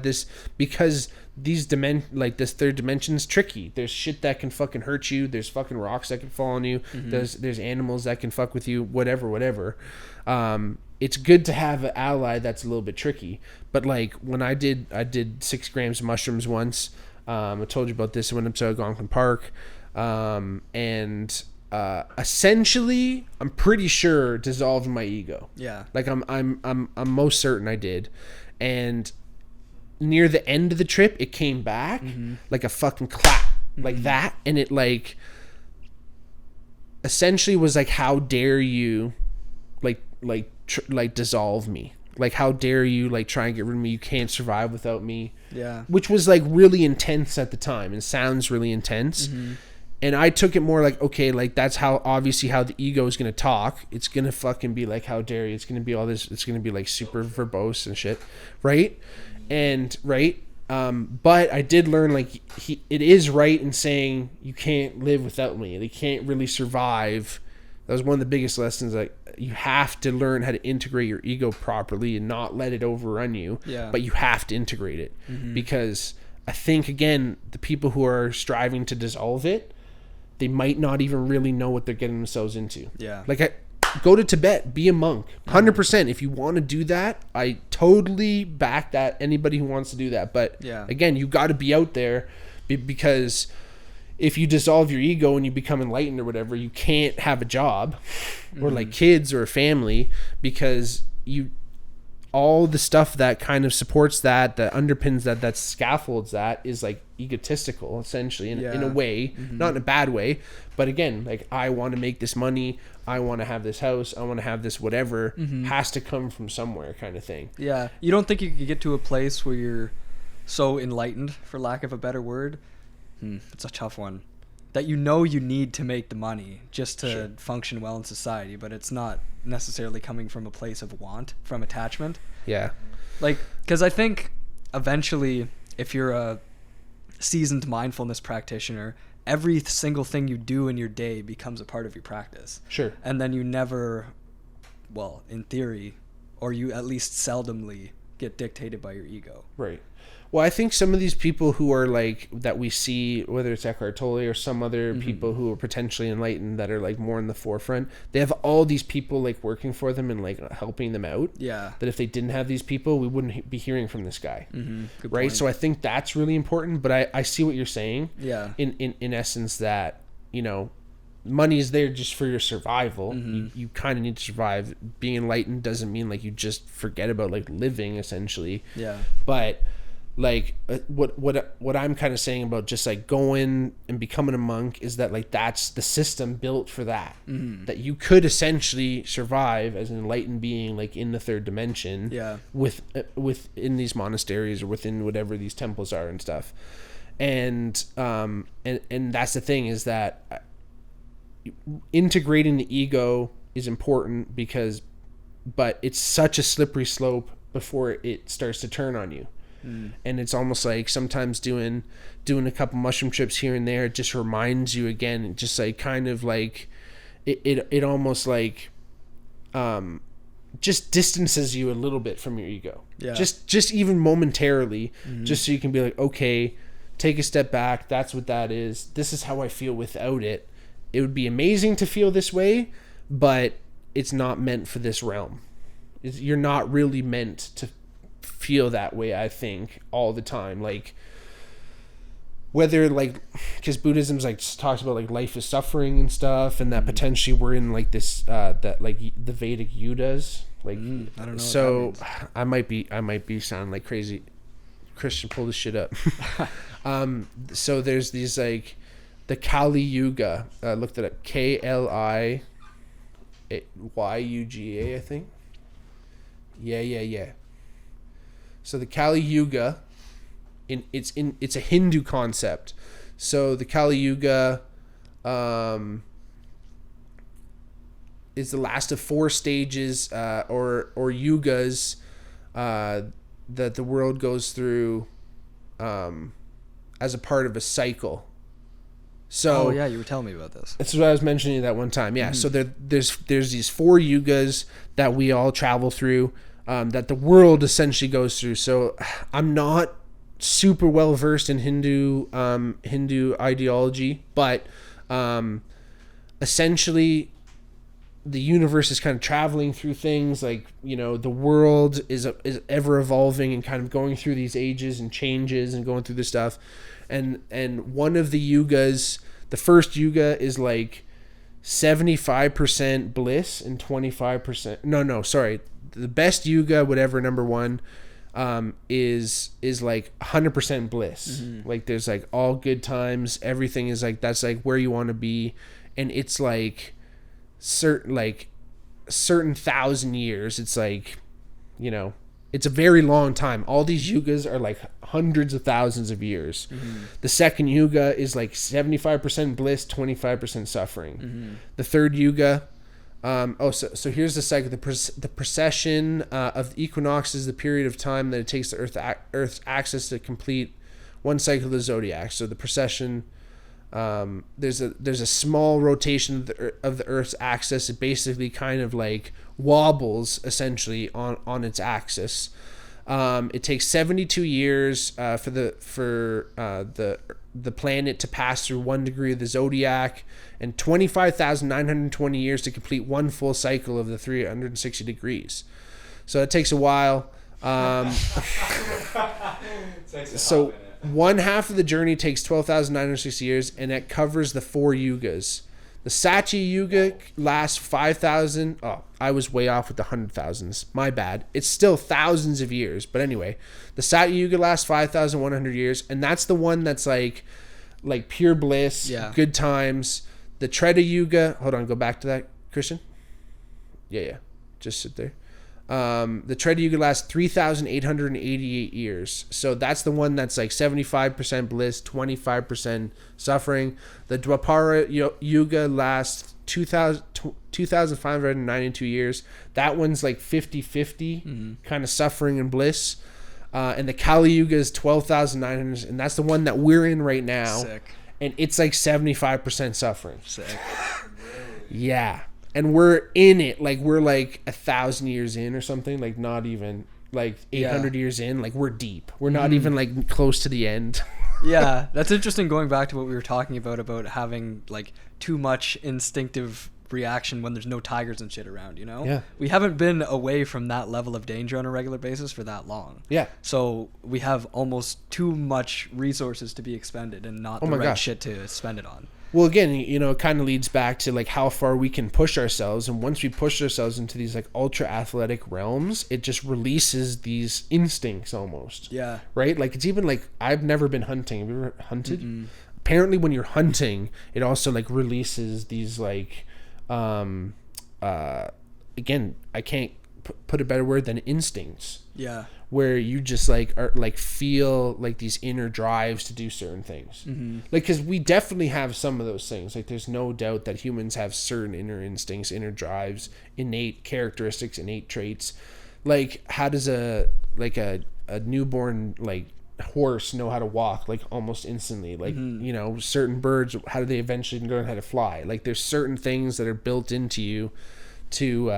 because these this third dimension's tricky. There's shit that can fucking hurt you. There's fucking rocks that can fall on you. Mm-hmm. There's animals that can fuck with you. Whatever. It's good to have an ally that's a little bit tricky. But like when I did 6 grams of mushrooms once. I told you about this. I went up to Algonquin Park, and essentially, I'm pretty sure dissolved my ego. Yeah. Like I'm most certain I did, and near the end of the trip, it came back like a fucking clap, like that, and it like essentially was like, how dare you, like dissolve me. Like, how dare you, like, try and get rid of me? You can't survive without me. Yeah. Which was, like, really intense at the time and sounds really intense. And I took it more like, okay, like, that's how, obviously, how the ego is going to talk. It's going to fucking be like, how dare you? It's going to be all this, it's going to be, like, super verbose and shit. Right? And, right? But I did learn, like, it is right in saying you can't live without me. They can't really survive. That was one of the biggest lessons. Like, you have to learn how to integrate your ego properly and not let it overrun you. Yeah. But you have to integrate it because I think, again, the people who are striving to dissolve it, they might not even really know what they're getting themselves into. Yeah. Like, go to Tibet, be a monk, 100%. If you want to do that, I totally back that. Anybody who wants to do that, but Yeah. again, you got to be out there because if you dissolve your ego and you become enlightened or whatever, you can't have a job or like kids or a family because all the stuff that kind of supports that underpins that scaffolds that is like egotistical essentially in a way, not in a bad way. But again, like, I want to make this money. I want to have this house. I want to have this whatever has to come from somewhere kind of thing. Yeah. You don't think you could get to a place where you're so enlightened, for lack of a better word? It's a tough one. That you need to make the money just to function well in society, but it's not necessarily coming from a place of want, from attachment. Yeah. Like, because I think eventually, if you're a seasoned mindfulness practitioner, every single thing you do in your day becomes a part of your practice. Sure. And then you never, well, in theory, or you at least seldomly get dictated by your ego. Right. Well, I think some of these people who are like that we see, whether it's Eckhart Tolle or some other people who are potentially enlightened that are like more in the forefront, they have all these people like working for them and like helping them out. Yeah. That if they didn't have these people, we wouldn't be hearing from this guy. Good Right. point. So I think that's really important. But I see what you're saying. Yeah. In essence, that, you know, money is there just for your survival. You kind of need to survive. Being enlightened doesn't mean like you just forget about like living, essentially. Yeah. But like what I'm kind of saying about just like going and becoming a monk is that like that's the system built for that. That you could essentially survive as an enlightened being like in the third dimension. Yeah. Within these monasteries or within whatever these temples are and stuff. And that's the thing, is that integrating the ego is important but it's such a slippery slope before it starts to turn on you. And it's almost like sometimes doing a couple mushroom trips here and there just reminds you again, just like kind of like it almost like just distances you a little bit from your ego. Yeah. Just even momentarily, just so you can be like, okay, take a step back. That's what that is. This is how I feel without it. It would be amazing to feel this way, but it's not meant for this realm. You're not really meant to feel that way, I think, all the time. Like, whether like, because Buddhism's like talks about like life is suffering and stuff, and that potentially we're in like this that like the Vedic Yugas, like I don't know. so what that I might be sounding like crazy. Christian, pull this shit up. So there's these like the Kali Yuga. Looked it up. KLIYUGA, I think. Yeah. So the Kali Yuga, it's a Hindu concept. So the Kali Yuga is the last of 4 stages or yugas that the world goes through as a part of a cycle. So Oh yeah, you were telling me about this. that's what I was mentioning that one time. Yeah. So there's these 4 yugas that we all travel through, that the world essentially goes through. So I'm not super well versed in Hindu ideology, but essentially the universe is kind of traveling through things, like, you know, the world is ever evolving and kind of going through these ages and changes and going through this stuff. And one of the yugas, the first yuga is like 75% bliss and 25%. No, sorry. The best yuga, whatever, number 1, is like 100% bliss. Like there's like all good times. Everything is like, that's like where you want to be. And it's like certain 1,000 years. It's like, you know, it's a very long time. All these yugas are like hundreds of thousands of years. The second yuga is like 75% bliss, 25% suffering. The third yuga, so here's the cycle. The precession of the equinox is the period of time that it takes the Earth's axis to complete one cycle of the zodiac. So the precession, there's a small rotation of the Earth's axis. It basically kind of like wobbles essentially on its axis. It takes 72 years for the planet to pass through 1 degree of the zodiac, and 25,920 years to complete one full cycle of the 360 degrees. So it takes a while. So one half of the journey takes 12,960 years, and it covers the 4 yugas. The Satya Yuga lasts 5,000. Oh, I was way off with the 100,000s. My bad. It's still thousands of years. But anyway, the Satya Yuga lasts 5,100 years, and that's the one that's like pure bliss, good times. The Treta Yuga. Hold on, go back to that, Christian. Yeah. Just sit there. The Treta Yuga lasts 3,888 years. So that's the one that's like 75% bliss, 25% suffering. The Dwapara Yuga lasts 2,592 years. That one's like 50-50, kind of suffering and bliss. And the Kali Yuga is 12,900, and that's the one that we're in right now. Sick. And it's like 75% suffering. Sick. Yeah. And we're in it, like we're like 1,000 years in or something, like not even. like 800 years in, like we're deep. We're not even like close to the end. Yeah, that's interesting. Going back to what we were talking about having like too much instinctive reaction when there's no tigers and shit around, you know? Yeah. We haven't been away from that level of danger on a regular basis for that long. Yeah. So we have almost too much resources to be expended and not the right shit to spend it on. Well, again, you know, it kind of leads back to like how far we can push ourselves, and once we push ourselves into these like ultra athletic realms, it just releases these instincts almost. Yeah. Right? Like it's even like I've never been hunting. Have you ever hunted? Apparently when you're hunting, it also like releases these like again, I can't put a better word than instincts. Yeah. Where you just like are like feel like these inner drives to do certain things. Like, because we definitely have some of those things. Like there's no doubt that humans have certain inner instincts, inner drives, innate characteristics, innate traits. Like how does a newborn like horse know how to walk like almost instantly? Like you know, certain birds, how do they eventually learn how to fly? Like there's certain things that are built into you to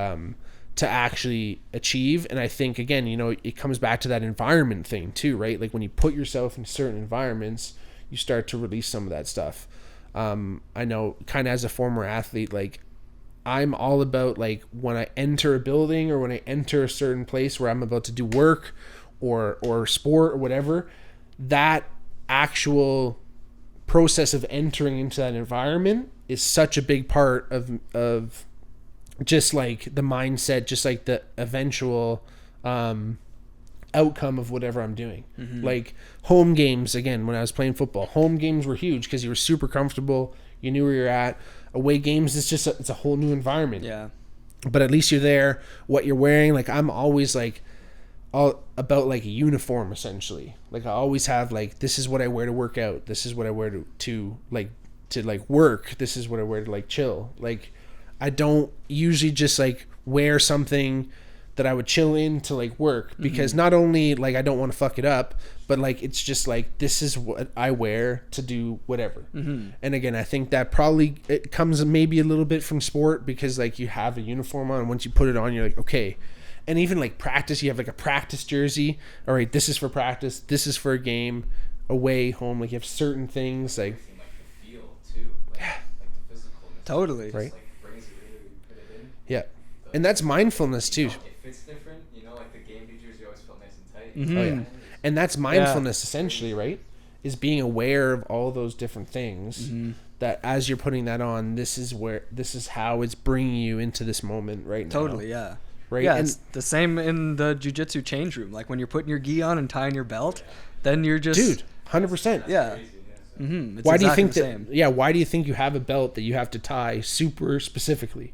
actually achieve. And I think, again, you know, it comes back to that environment thing too, right? Like when you put yourself in certain environments, you start to release some of that stuff. I know kind of as a former athlete, like I'm all about like when I enter a building or when I enter a certain place where I'm about to do work or sport or whatever, that actual process of entering into that environment is such a big part of just like the mindset, just like the eventual outcome of whatever I'm doing. Like home games, again, when I was playing football, home games were huge because you were super comfortable, you knew where you're at. Away games, it's just it's a whole new environment. Yeah. But at least you're there, what you're wearing. Like I'm always like all about like a uniform essentially. Like I always have like, this is what I wear to work out, this is what I wear to work, this is what I wear to like chill. Like I don't usually just like wear something that I would chill in to like work, because not only like I don't want to fuck it up, but like it's just like this is what I wear to do whatever. And again, I think that probably it comes maybe a little bit from sport, because like you have a uniform on, and once you put it on, you're like, okay. And even like practice, you have like a practice jersey. All right, this is for practice, this is for a game, away, home. Like you have certain things like the feel too, like the physicalness. Totally. Right. Yeah, and that's mindfulness too. It fits different, you know, like the game day jersey always felt nice and tight. Mm-hmm. Oh yeah, and that's mindfulness essentially, right? Is being aware of all those different things. That as you're putting that on, this is how it's bringing you into this moment right now. Totally, yeah. Right. Yeah, And it's the same in the jiu-jitsu change room. Like when you're putting your gi on and tying your belt, then you're just 100%. Yeah. Crazy, It's Why do you exactly think the that? same. Yeah. Why do you think you have a belt that you have to tie super specifically?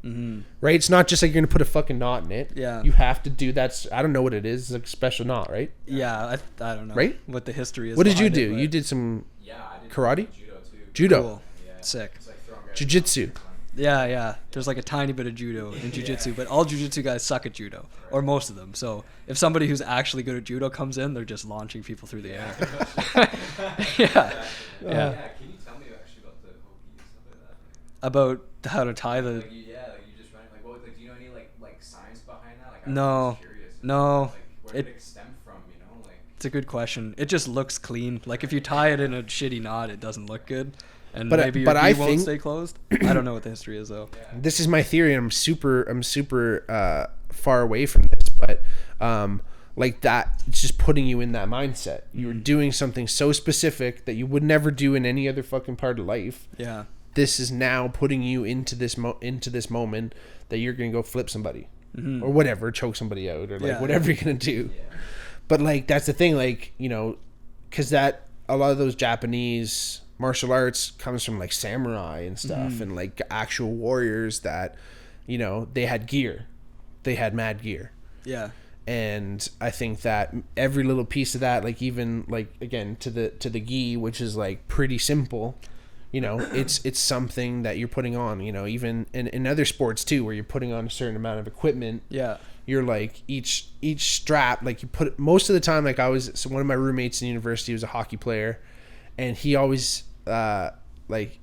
Right. It's not just like you're gonna put a fucking knot in it. Yeah. You have to do that. I don't know what it is. It's like a special knot, right? Yeah, I don't know. Right? What the history is. What did you behind do? it, You did some Yeah, I did karate, judo too. judo, Cool. Yeah. Sick. It's like throwing guys jiu-jitsu. around. Yeah. There's like a tiny bit of judo in jiu-jitsu, but all jiu-jitsu guys suck at judo, or most of them. So if somebody who's actually good at judo comes in, they're just launching people through the air. Yeah. Yeah, can you tell me actually about the hokey and stuff like that? About how to tie the. Like you just run like what? Like do you know any like science behind that? Like No. I'm just curious. No. Like where did it stem from? You know, like. It's a good question. It just looks clean. Like if you tie it in a shitty knot, it doesn't look good, and But- maybe your but I gi won't think- stay closed. I don't know what the history is though. This is my theory, and I'm super far away from this, but like that, it's just putting you in that mindset. You're doing something so specific that you would never do in any other fucking part of life. Yeah. This is now putting you into this moment that you're gonna go flip somebody or whatever, choke somebody out, or like whatever you're gonna do. But like that's the thing, like, you know, because that a lot of those Japanese martial arts comes from like samurai and stuff, and like actual warriors that, you know, they had gear, they had mad gear. Yeah. And I think that every little piece of that, like even like again to the gi, which is like pretty simple, you know, it's something that you're putting on, you know, even in other sports too, where you're putting on a certain amount of equipment. Yeah. You're like each strap, like you put most of the time, like so one of my roommates in university was a hockey player, and he always like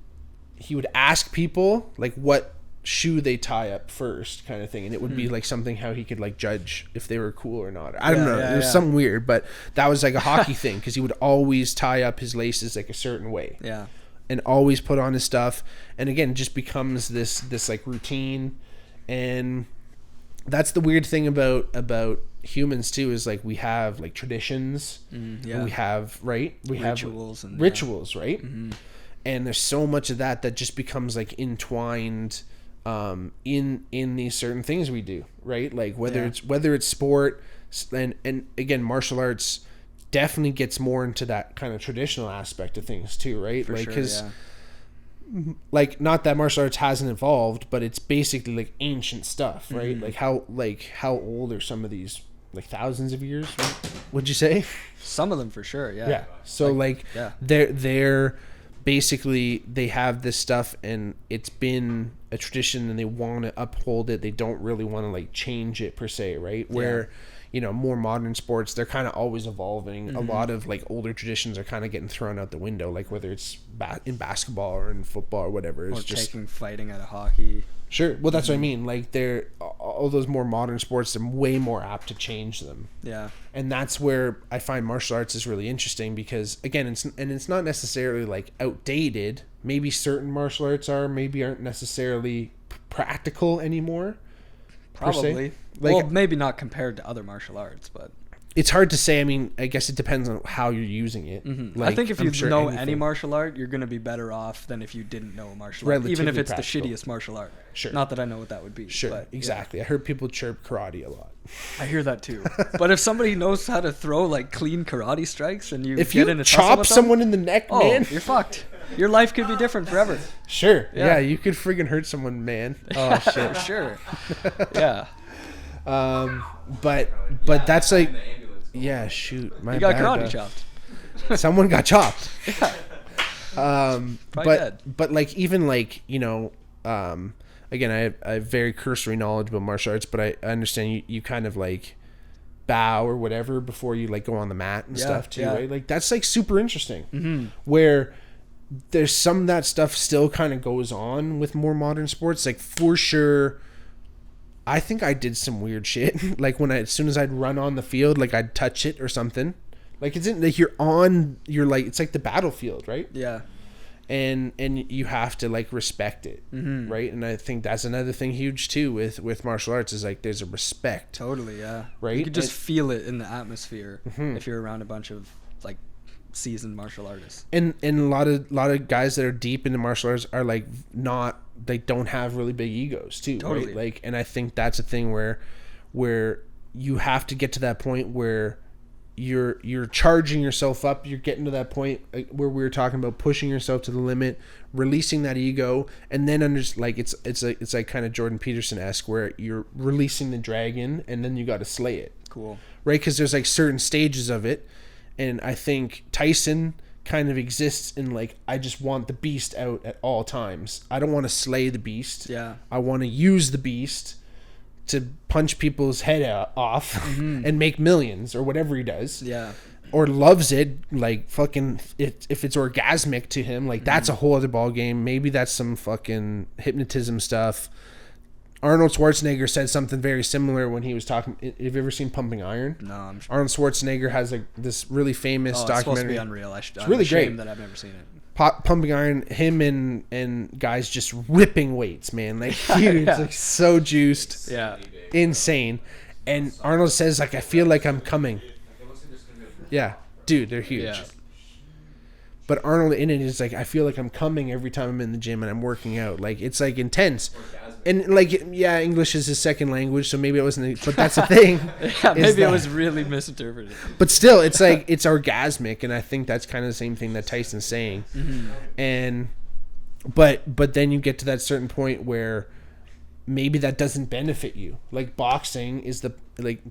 he would ask people like what shoe they tie up first kind of thing, and it would be like something how he could like judge if they were cool or not. I don't know. It was something weird, but that was like a hockey thing because he would always tie up his laces like a certain way. Yeah. And always put on his stuff, and again, it just becomes this like routine, and that's the weird thing about humans too is like we have like traditions, we have rituals have rituals, right? Mm-hmm. And there's so much of that just becomes like entwined in these certain things we do, right? Like whether it's sport, and again, martial arts definitely gets more into that kind of traditional aspect of things too, right? For like sure, because like not that martial arts hasn't evolved, but it's basically like ancient stuff, right? Like how old are some of these, like thousands of years, right? Would you say? Some of them for sure, yeah. So they're basically, they have this stuff and it's been a tradition and they want to uphold it. They don't really want to like change it per se, right? Where more modern sports, they're kind of always evolving. A lot of like older traditions are kind of getting thrown out the window, like whether it's in basketball or in football or whatever. It's just taking fighting out of hockey. Sure. Well, that's what I mean. Like they're all those more modern sports, they're way more apt to change them. Yeah. And that's where I find martial arts is really interesting because again, it's not necessarily like outdated. Maybe certain martial arts maybe aren't necessarily practical anymore. Probably. Like, well, maybe not compared to other martial arts, but it's hard to say. I mean, I guess it depends on how you're using it. Mm-hmm. Like, I think if you know any martial art, you're going to be better off than if you didn't know a martial art, even if it's practical. The shittiest martial art. Sure. Not that I know what that would be. Sure, but, exactly. I heard people chirp karate a lot. I hear that too. But if somebody knows how to throw like clean karate strikes and if you chop someone in the neck, man, you're fucked. Your life could be different forever. Sure. Yeah, you could friggin' hurt someone, man. Oh shit. Sure. Yeah. But that's like, yeah, shoot, you got karate chopped. Someone got chopped. Yeah. But like even like again, I have very cursory knowledge about martial arts, but I understand you kind of like bow or whatever before you like go on the mat and stuff too, right? Like that's like super interesting. Where there's some of that stuff still kind of goes on with more modern sports, like for sure. I think I did some weird shit. Like as soon as I'd run on the field, like I'd touch it or something. Like it's like you're like, it's like the battlefield, right? Yeah. And you have to like respect it, right? And I think that's another thing huge too with martial arts is like there's a respect. Totally, yeah. Right? You can just feel it in the atmosphere if you're around a bunch of like seasoned martial artists. And a lot of guys that are deep into martial arts are like they don't have really big egos too, totally. Right? Like, and I think that's a thing where you have to get to that point where you're charging yourself up. You're getting to that point where we were talking about pushing yourself to the limit, releasing that ego, and then it's like kind of Jordan Peterson-esque where you're releasing the dragon and then you got to slay it. Cool. Right? Because there's like certain stages of it, and I think Tyson kind of exists in like, I just want the beast out at all times. I don't want to slay the beast. Yeah. I want to use the beast to punch people's head off and make millions or whatever he does. Yeah. Or loves it, like fucking if it's orgasmic to him, like that's a whole other ball game. Maybe that's some fucking hypnotism stuff. Arnold Schwarzenegger said something very similar when he was talking. Have you ever seen Pumping Iron? No, I'm sure. Arnold Schwarzenegger has this really famous documentary. It's supposed to be unreal. It's really great. That I've never seen it. Pumping Iron, him and guys just ripping weights, man, like huge, like so juiced, insane. And Arnold says like, I feel like I'm coming. Yeah, dude, they're huge. Yeah. But Arnold in it is like, I feel like I'm coming every time I'm in the gym and I'm working out. Like it's like intense. And like, yeah, English is his second language, so maybe it wasn't. But that's the thing. Yeah, maybe it was really misinterpreted. But still, it's like it's orgasmic, and I think that's kind of the same thing that Tyson's saying. And but then you get to that certain point where maybe that doesn't benefit you. Like boxing is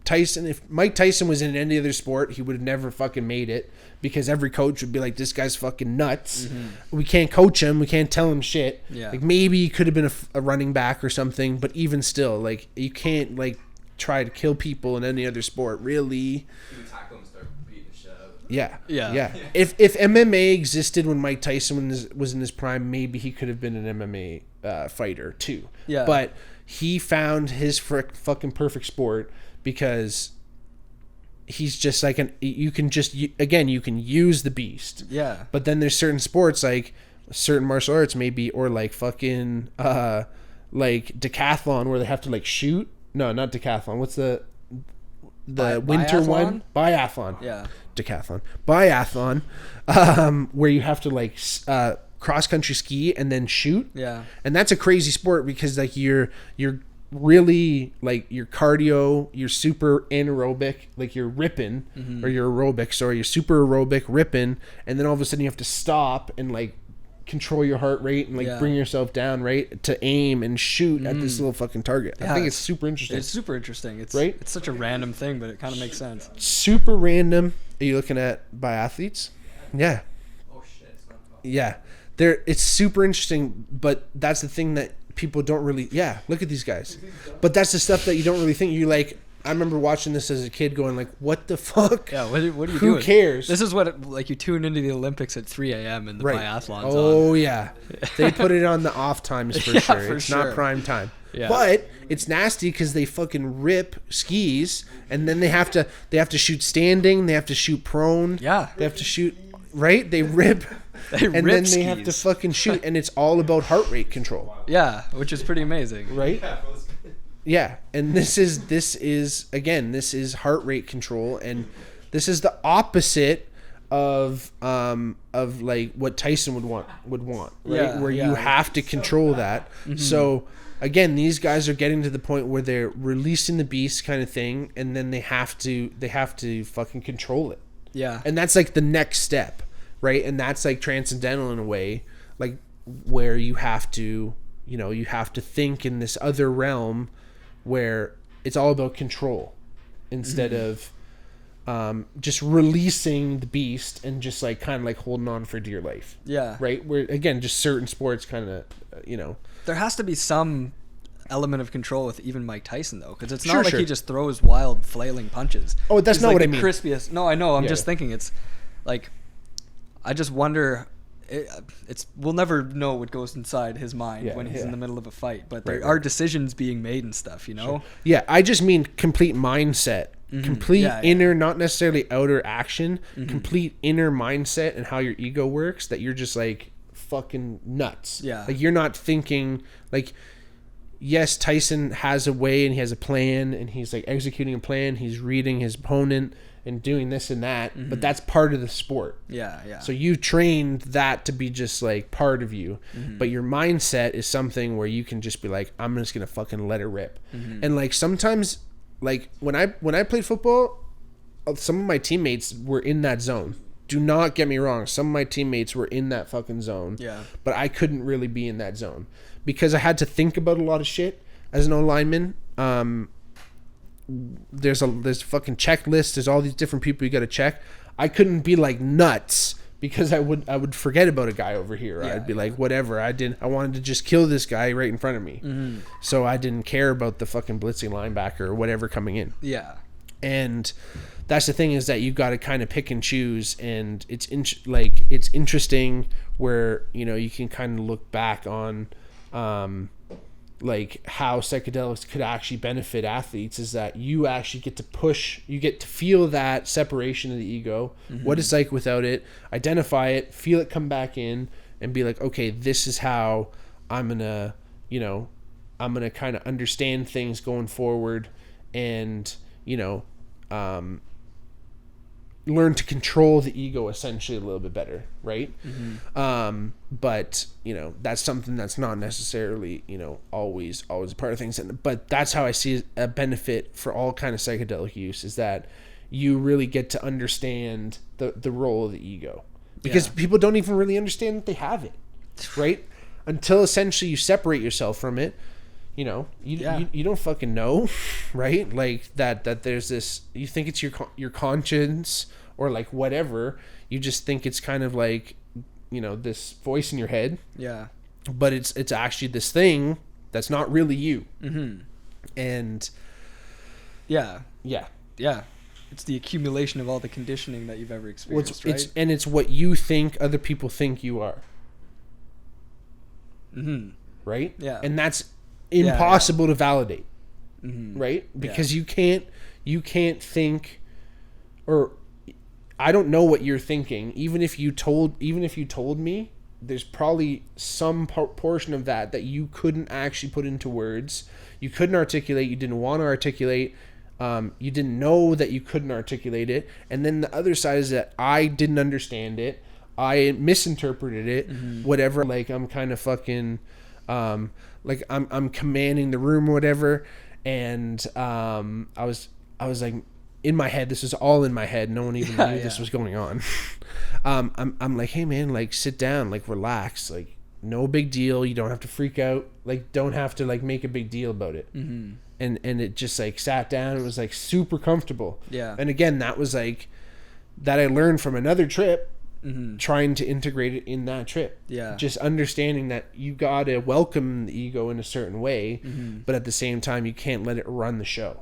Tyson. If Mike Tyson was in any other sport, he would have never fucking made it because every coach would be like, this guy's fucking nuts. We can't coach him. We can't tell him shit. Yeah. Like maybe he could have been a running back or something, but even still, like you can't like try to kill people in any other sport, really. You can tackle him, start beating the shit out. Yeah. If MMA existed when Mike Tyson was in his prime, maybe he could have been an MMA fighter too. Yeah. But he found his fucking perfect sport because he's just like you can use the beast. Yeah. But then there's certain sports like certain martial arts maybe, or like fucking like decathlon where they have to like shoot. No, not decathlon. What's the winter one? Biathlon. Yeah. Decathlon. Biathlon. Where you have to like cross country ski and then shoot. Yeah. And that's a crazy sport because like you're really like your cardio, you're super anaerobic, like you're ripping, or you're aerobic, sorry, you're super aerobic ripping, and then all of a sudden you have to stop and like control your heart rate and like bring yourself down, right, to aim and shoot at this little fucking target. I think it's super interesting. It's super interesting. It's right? It's such a random thing, but it kind of makes sense. Super random. Are you looking at biathletes? Yeah. Oh shit, it's not called. Yeah. It's super interesting, but that's the thing that people don't really, look at these guys. But that's the stuff that you don't really think. You like, I remember watching this as a kid going like, what the fuck? Yeah, what are you doing? Who cares? This is what, like, you tune into the Olympics at 3 a.m. and the biathlon's Oh, on. yeah. They put it on the off times for sure. For it's sure. not prime time. Yeah. But it's nasty because they fucking rip skis, and then they have to shoot standing, they have to shoot prone. Yeah. They have to shoot, right? They rip. And then they have to fucking shoot, and it's all about heart rate control. Yeah, which is pretty amazing. Right? Yeah, and this is heart rate control, and this is the opposite of like what Tyson would want, right? Yeah, where you have to control that. So again, these guys are getting to the point where they're releasing the beast kind of thing, and then they have to fucking control it. Yeah. And that's like the next step, right? And that's like transcendental in a way, like where you have to think in this other realm where it's all about control instead of just releasing the beast and just like kind of like holding on for dear life. Yeah. Right? Where again, just certain sports kind of, There has to be some element of control with even Mike Tyson though, because it's not Sure, like sure. he just throws wild flailing punches. Oh, that's He's not like what I the mean. Crispiest. No, I know. I'm Yeah. just thinking it's like, I just wonder. We'll never know what goes inside his mind when he's in the middle of a fight, but there are decisions being made and stuff, you know? Sure. Yeah, I just mean complete mindset. Complete inner, not necessarily outer action, complete inner mindset and how your ego works, that you're just like fucking nuts. Yeah. Like you're not thinking like, yes, Tyson has a way and he has a plan and he's like executing a plan. He's reading his opponent and doing this and that, but that's part of the sport. Yeah, yeah. So you trained that to be just like part of you, but your mindset is something where you can just be like, I'm just gonna fucking let it rip. And like sometimes, like when I played football, some of my teammates were in that zone. Do not get me wrong, some of my teammates were in that fucking zone. Yeah. But I couldn't really be in that zone because I had to think about a lot of shit as an O-lineman. There's fucking checklists. There's all these different people you got to check. I couldn't be like nuts because I would forget about a guy over here. I'd be like, whatever. I wanted to just kill this guy right in front of me. So I didn't care about the fucking blitzing linebacker or whatever coming in. Yeah. And that's the thing, is that you got to kind of pick and choose, and it's interesting where you can kind of look back on like how psychedelics could actually benefit athletes, is that you actually get to feel that separation of the ego, what it's like without it, identify it, feel it come back in, and be like, okay, this is how I'm gonna kind of understand things going forward, and learn to control the ego essentially a little bit better, right? But that's something that's not necessarily always a part of things, but that's how I see a benefit for all kind of psychedelic use, is that you really get to understand the role of the ego, because people don't even really understand that they have it, right? Until essentially you separate yourself from it. You don't fucking know, right? Like that there's this, you think it's your conscience or like whatever. You just think it's kind of like, this voice in your head. Yeah. But it's actually this thing that's not really you. And yeah. Yeah. It's the accumulation of all the conditioning that you've ever experienced, right? It's what you think other people think you are. right? Yeah. And that's impossible to validate, Mm-hmm. right? Because you can't think, or I don't know what you're thinking. Even if you told me, there's probably some portion of that you couldn't actually put into words. You couldn't articulate. You didn't want to articulate. You didn't know that you couldn't articulate it. And then the other side is that I didn't understand it. I misinterpreted it. Whatever. Like I'm kind of fucking, like I'm commanding the room or whatever. And I was like, in my head, this was all in my head. No one even knew this was going on. I'm like, hey man, like sit down, like relax, like no big deal. You don't have to freak out. Like don't have to like make a big deal about it. Mm-hmm. And it just like sat down. It was like super comfortable. Yeah. And again, that was like that I learned from another trip. Mm-hmm. Trying to integrate it in that trip. Yeah. Just understanding that you gotta welcome the ego in a certain way, but at the same time you can't let it run the show.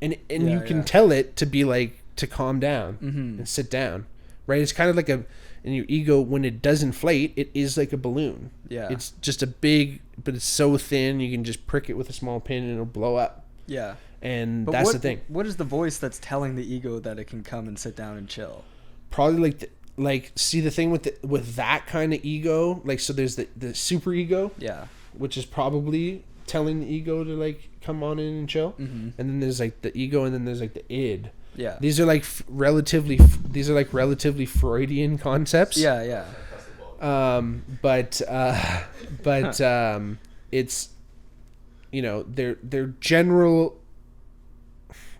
And you can tell it to be like to calm down and sit down. Right? It's kind of like and your ego, when it does inflate, it is like a balloon. Yeah. It's just a big, but it's so thin you can just prick it with a small pin and it'll blow up. Yeah. And but that's the thing. What is the voice that's telling the ego that it can come and sit down and chill? Probably like see the thing with that kind of ego, like so there's the super ego, which is probably telling the ego to like come on in and chill, and then there's like the ego, and then there's like the id. These are like relatively Freudian concepts. But it's, you know, they're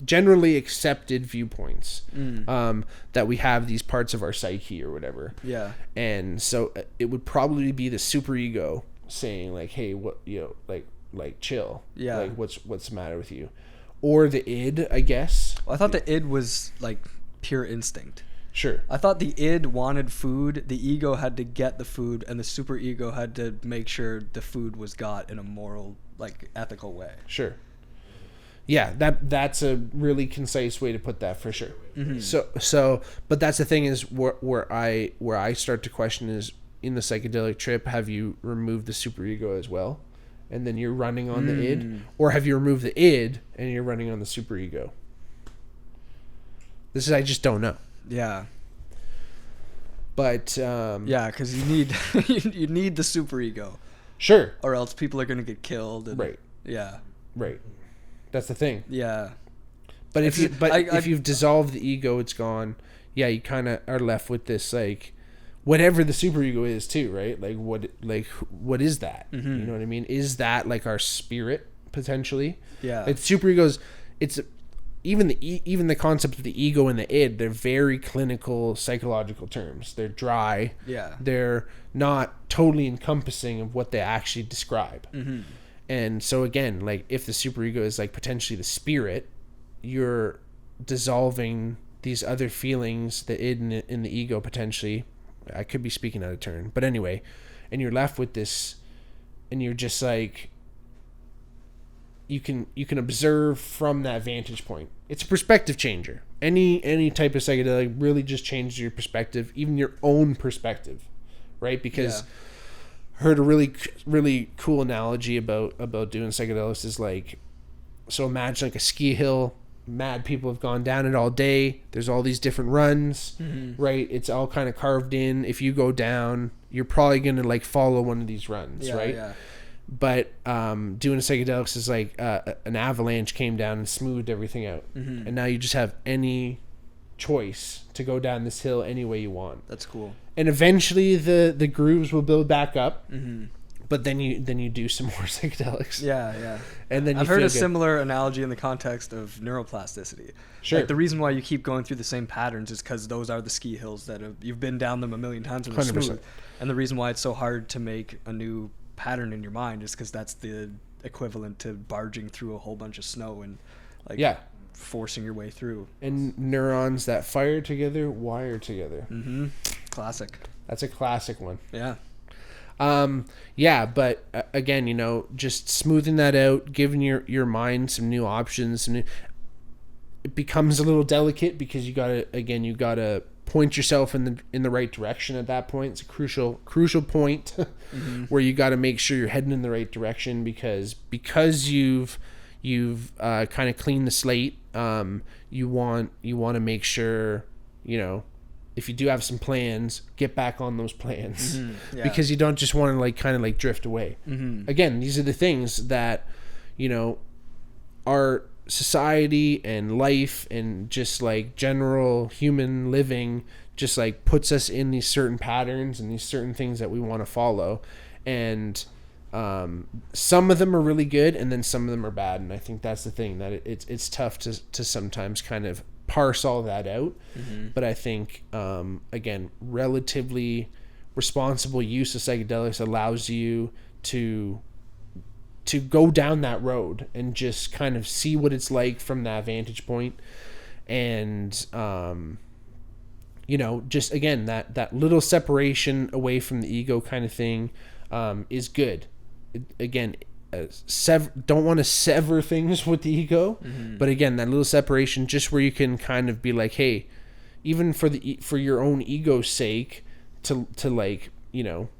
generally accepted viewpoints, that we have these parts of our psyche or whatever. Yeah. And so it would probably be the superego saying like, hey, what, you know, like chill. Yeah. Like what's the matter with you? Or the id, I guess. Well, I thought the id was like pure instinct. Sure. I thought the id wanted food, the ego had to get the food, and the superego had to make sure the food was got in a moral, like ethical way. Sure. Yeah, that's a really concise way to put that for sure. Mm-hmm. So, but that's the thing is where I start to question is, in the psychedelic trip, have you removed the superego as well, and then you're running on the id, or have you removed the id and you're running on the superego? I just don't know. Yeah. But yeah, because you need you need the superego. Sure. Or else people are gonna get killed. And, right. Yeah. Right. That's the thing. Yeah. But if you've dissolved the ego, it's gone. Yeah, you kind of are left with this like whatever the superego is too, right? Like what is that? Mm-hmm. You know what I mean? Is that like our spirit potentially? Yeah. It's superegos. It's even the concept of the ego and the id. They're very clinical psychological terms. They're dry. Yeah. They're not totally encompassing of what they actually describe. Mm-hmm. And so again, like if the superego is like potentially the spirit, you're dissolving these other feelings, the id and the ego potentially. I could be speaking out of turn, but anyway, and you're left with this, and you're just like, you can observe from that vantage point. It's a perspective changer. Any type of psychedelic really just changes your perspective, even your own perspective, right? Because heard a really cool analogy about doing psychedelics is like, so imagine like a ski hill. Mad people have gone down it all day. There's all these different runs, right? It's all kind of carved in. If you go down, you're probably gonna like follow one of these runs, right? Yeah. But doing psychedelics is like an avalanche came down and smoothed everything out, and now you just have any choice to go down this hill any way you want. That's cool. And eventually the grooves will build back up. But then you do some more psychedelics. Yeah. And then I've heard a similar analogy in the context of neuroplasticity. Sure. Like the reason why you keep going through the same patterns is because those are the ski hills that you've been down them a million times and they're smooth. And the reason why it's so hard to make a new pattern in your mind is because that's the equivalent to barging through a whole bunch of snow and forcing your way through. And neurons that fire together wire together. Classic. That's a classic one. Yeah. But again, you know, just smoothing that out, giving your mind some new options, it becomes a little delicate because you gotta point yourself in the right direction at that point. It's a crucial point where you got to make sure you're heading in the right direction because you've kind of cleaned the slate. You want to make sure, if you do have some plans, get back on those plans because you don't just want to kind of drift away. Again, these are the things that, our society and life and just general human living just puts us in these certain patterns and these certain things that we want to follow. And some of them are really good and then some of them are bad. And I think that's the thing, that it's tough to sometimes kind of parse all that out. But I think, again, relatively responsible use of psychedelics allows you to go down that road and just kind of see what it's like from that vantage point. And, just again, that little separation away from the ego kind of thing is good. Again, don't want to sever things with the ego, but again, that little separation, just where you can kind of be like, hey, even for your own ego's sake, to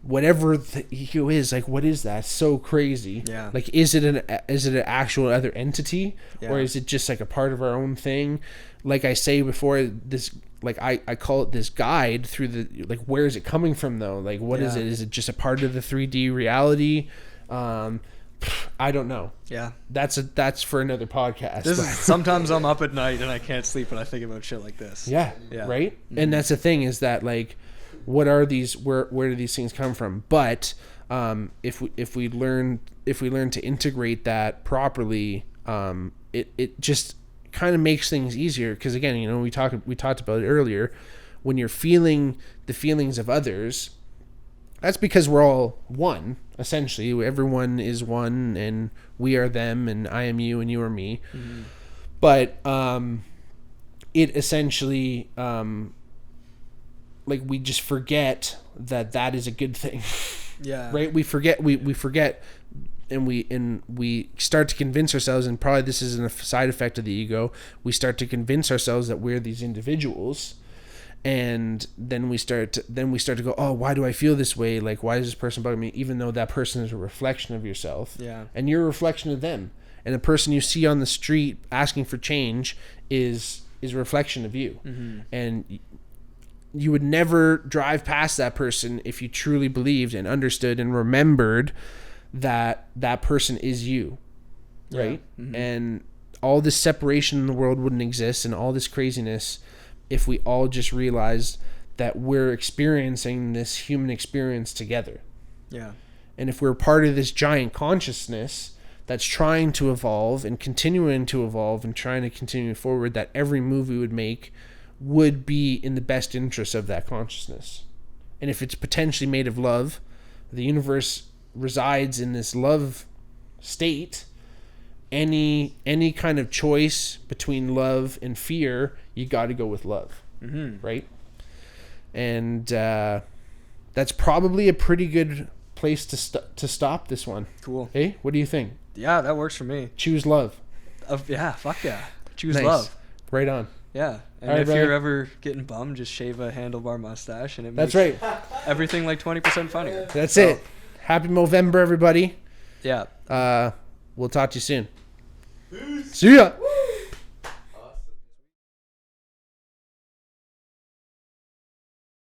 whatever the ego is, what is that? It's so crazy. Yeah. Is it an actual other entity, or is it just a part of our own thing? Like I say before, this I call it this guide through the where is it coming from though? What is it? Is it just a part of the 3D reality? I don't know. Yeah. That's for another podcast. Sometimes I'm up at night and I can't sleep and I think about shit like this. Yeah. Right? And that's the thing, is that what are these, where do these things come from? But if we learn to integrate that properly, it just kind of makes things easier, because again, we talked about it earlier. When you're feeling the feelings of others, that's because we're all one. Essentially, everyone is one, and we are them, and I am you, and you are me. But it essentially, we just forget that is a good thing. Yeah. Right? We forget, and we start to convince ourselves, and probably this is a side effect of the ego. We start to convince ourselves that we're these individuals. And then we start to go, oh, why do I feel this way? Why is this person bugging me? Even though that person is a reflection of yourself. Yeah. And you're a reflection of them. And the person you see on the street asking for change is a reflection of you. And you would never drive past that person if you truly believed and understood and remembered that person is you. Right? And all this separation in the world wouldn't exist, and all this craziness, if we all just realized that we're experiencing this human experience together. Yeah. And if we're part of this giant consciousness that's trying to evolve and continuing to evolve and trying to continue forward, that every move we would make would be in the best interest of that consciousness. And if it's potentially made of love, the universe resides in this love state. Any kind of choice between love and fear, you got to go with love, right? And that's probably a pretty good place to stop this one. Cool. Hey, what do you think? Yeah, that works for me. Choose love. Yeah, fuck yeah. Choose love. Right on. Yeah. And if you're ever getting bummed, just shave a handlebar mustache, and it makes everything 20% funnier. That's it. Happy Movember, everybody. Yeah. We'll talk to you soon. Peace. See ya.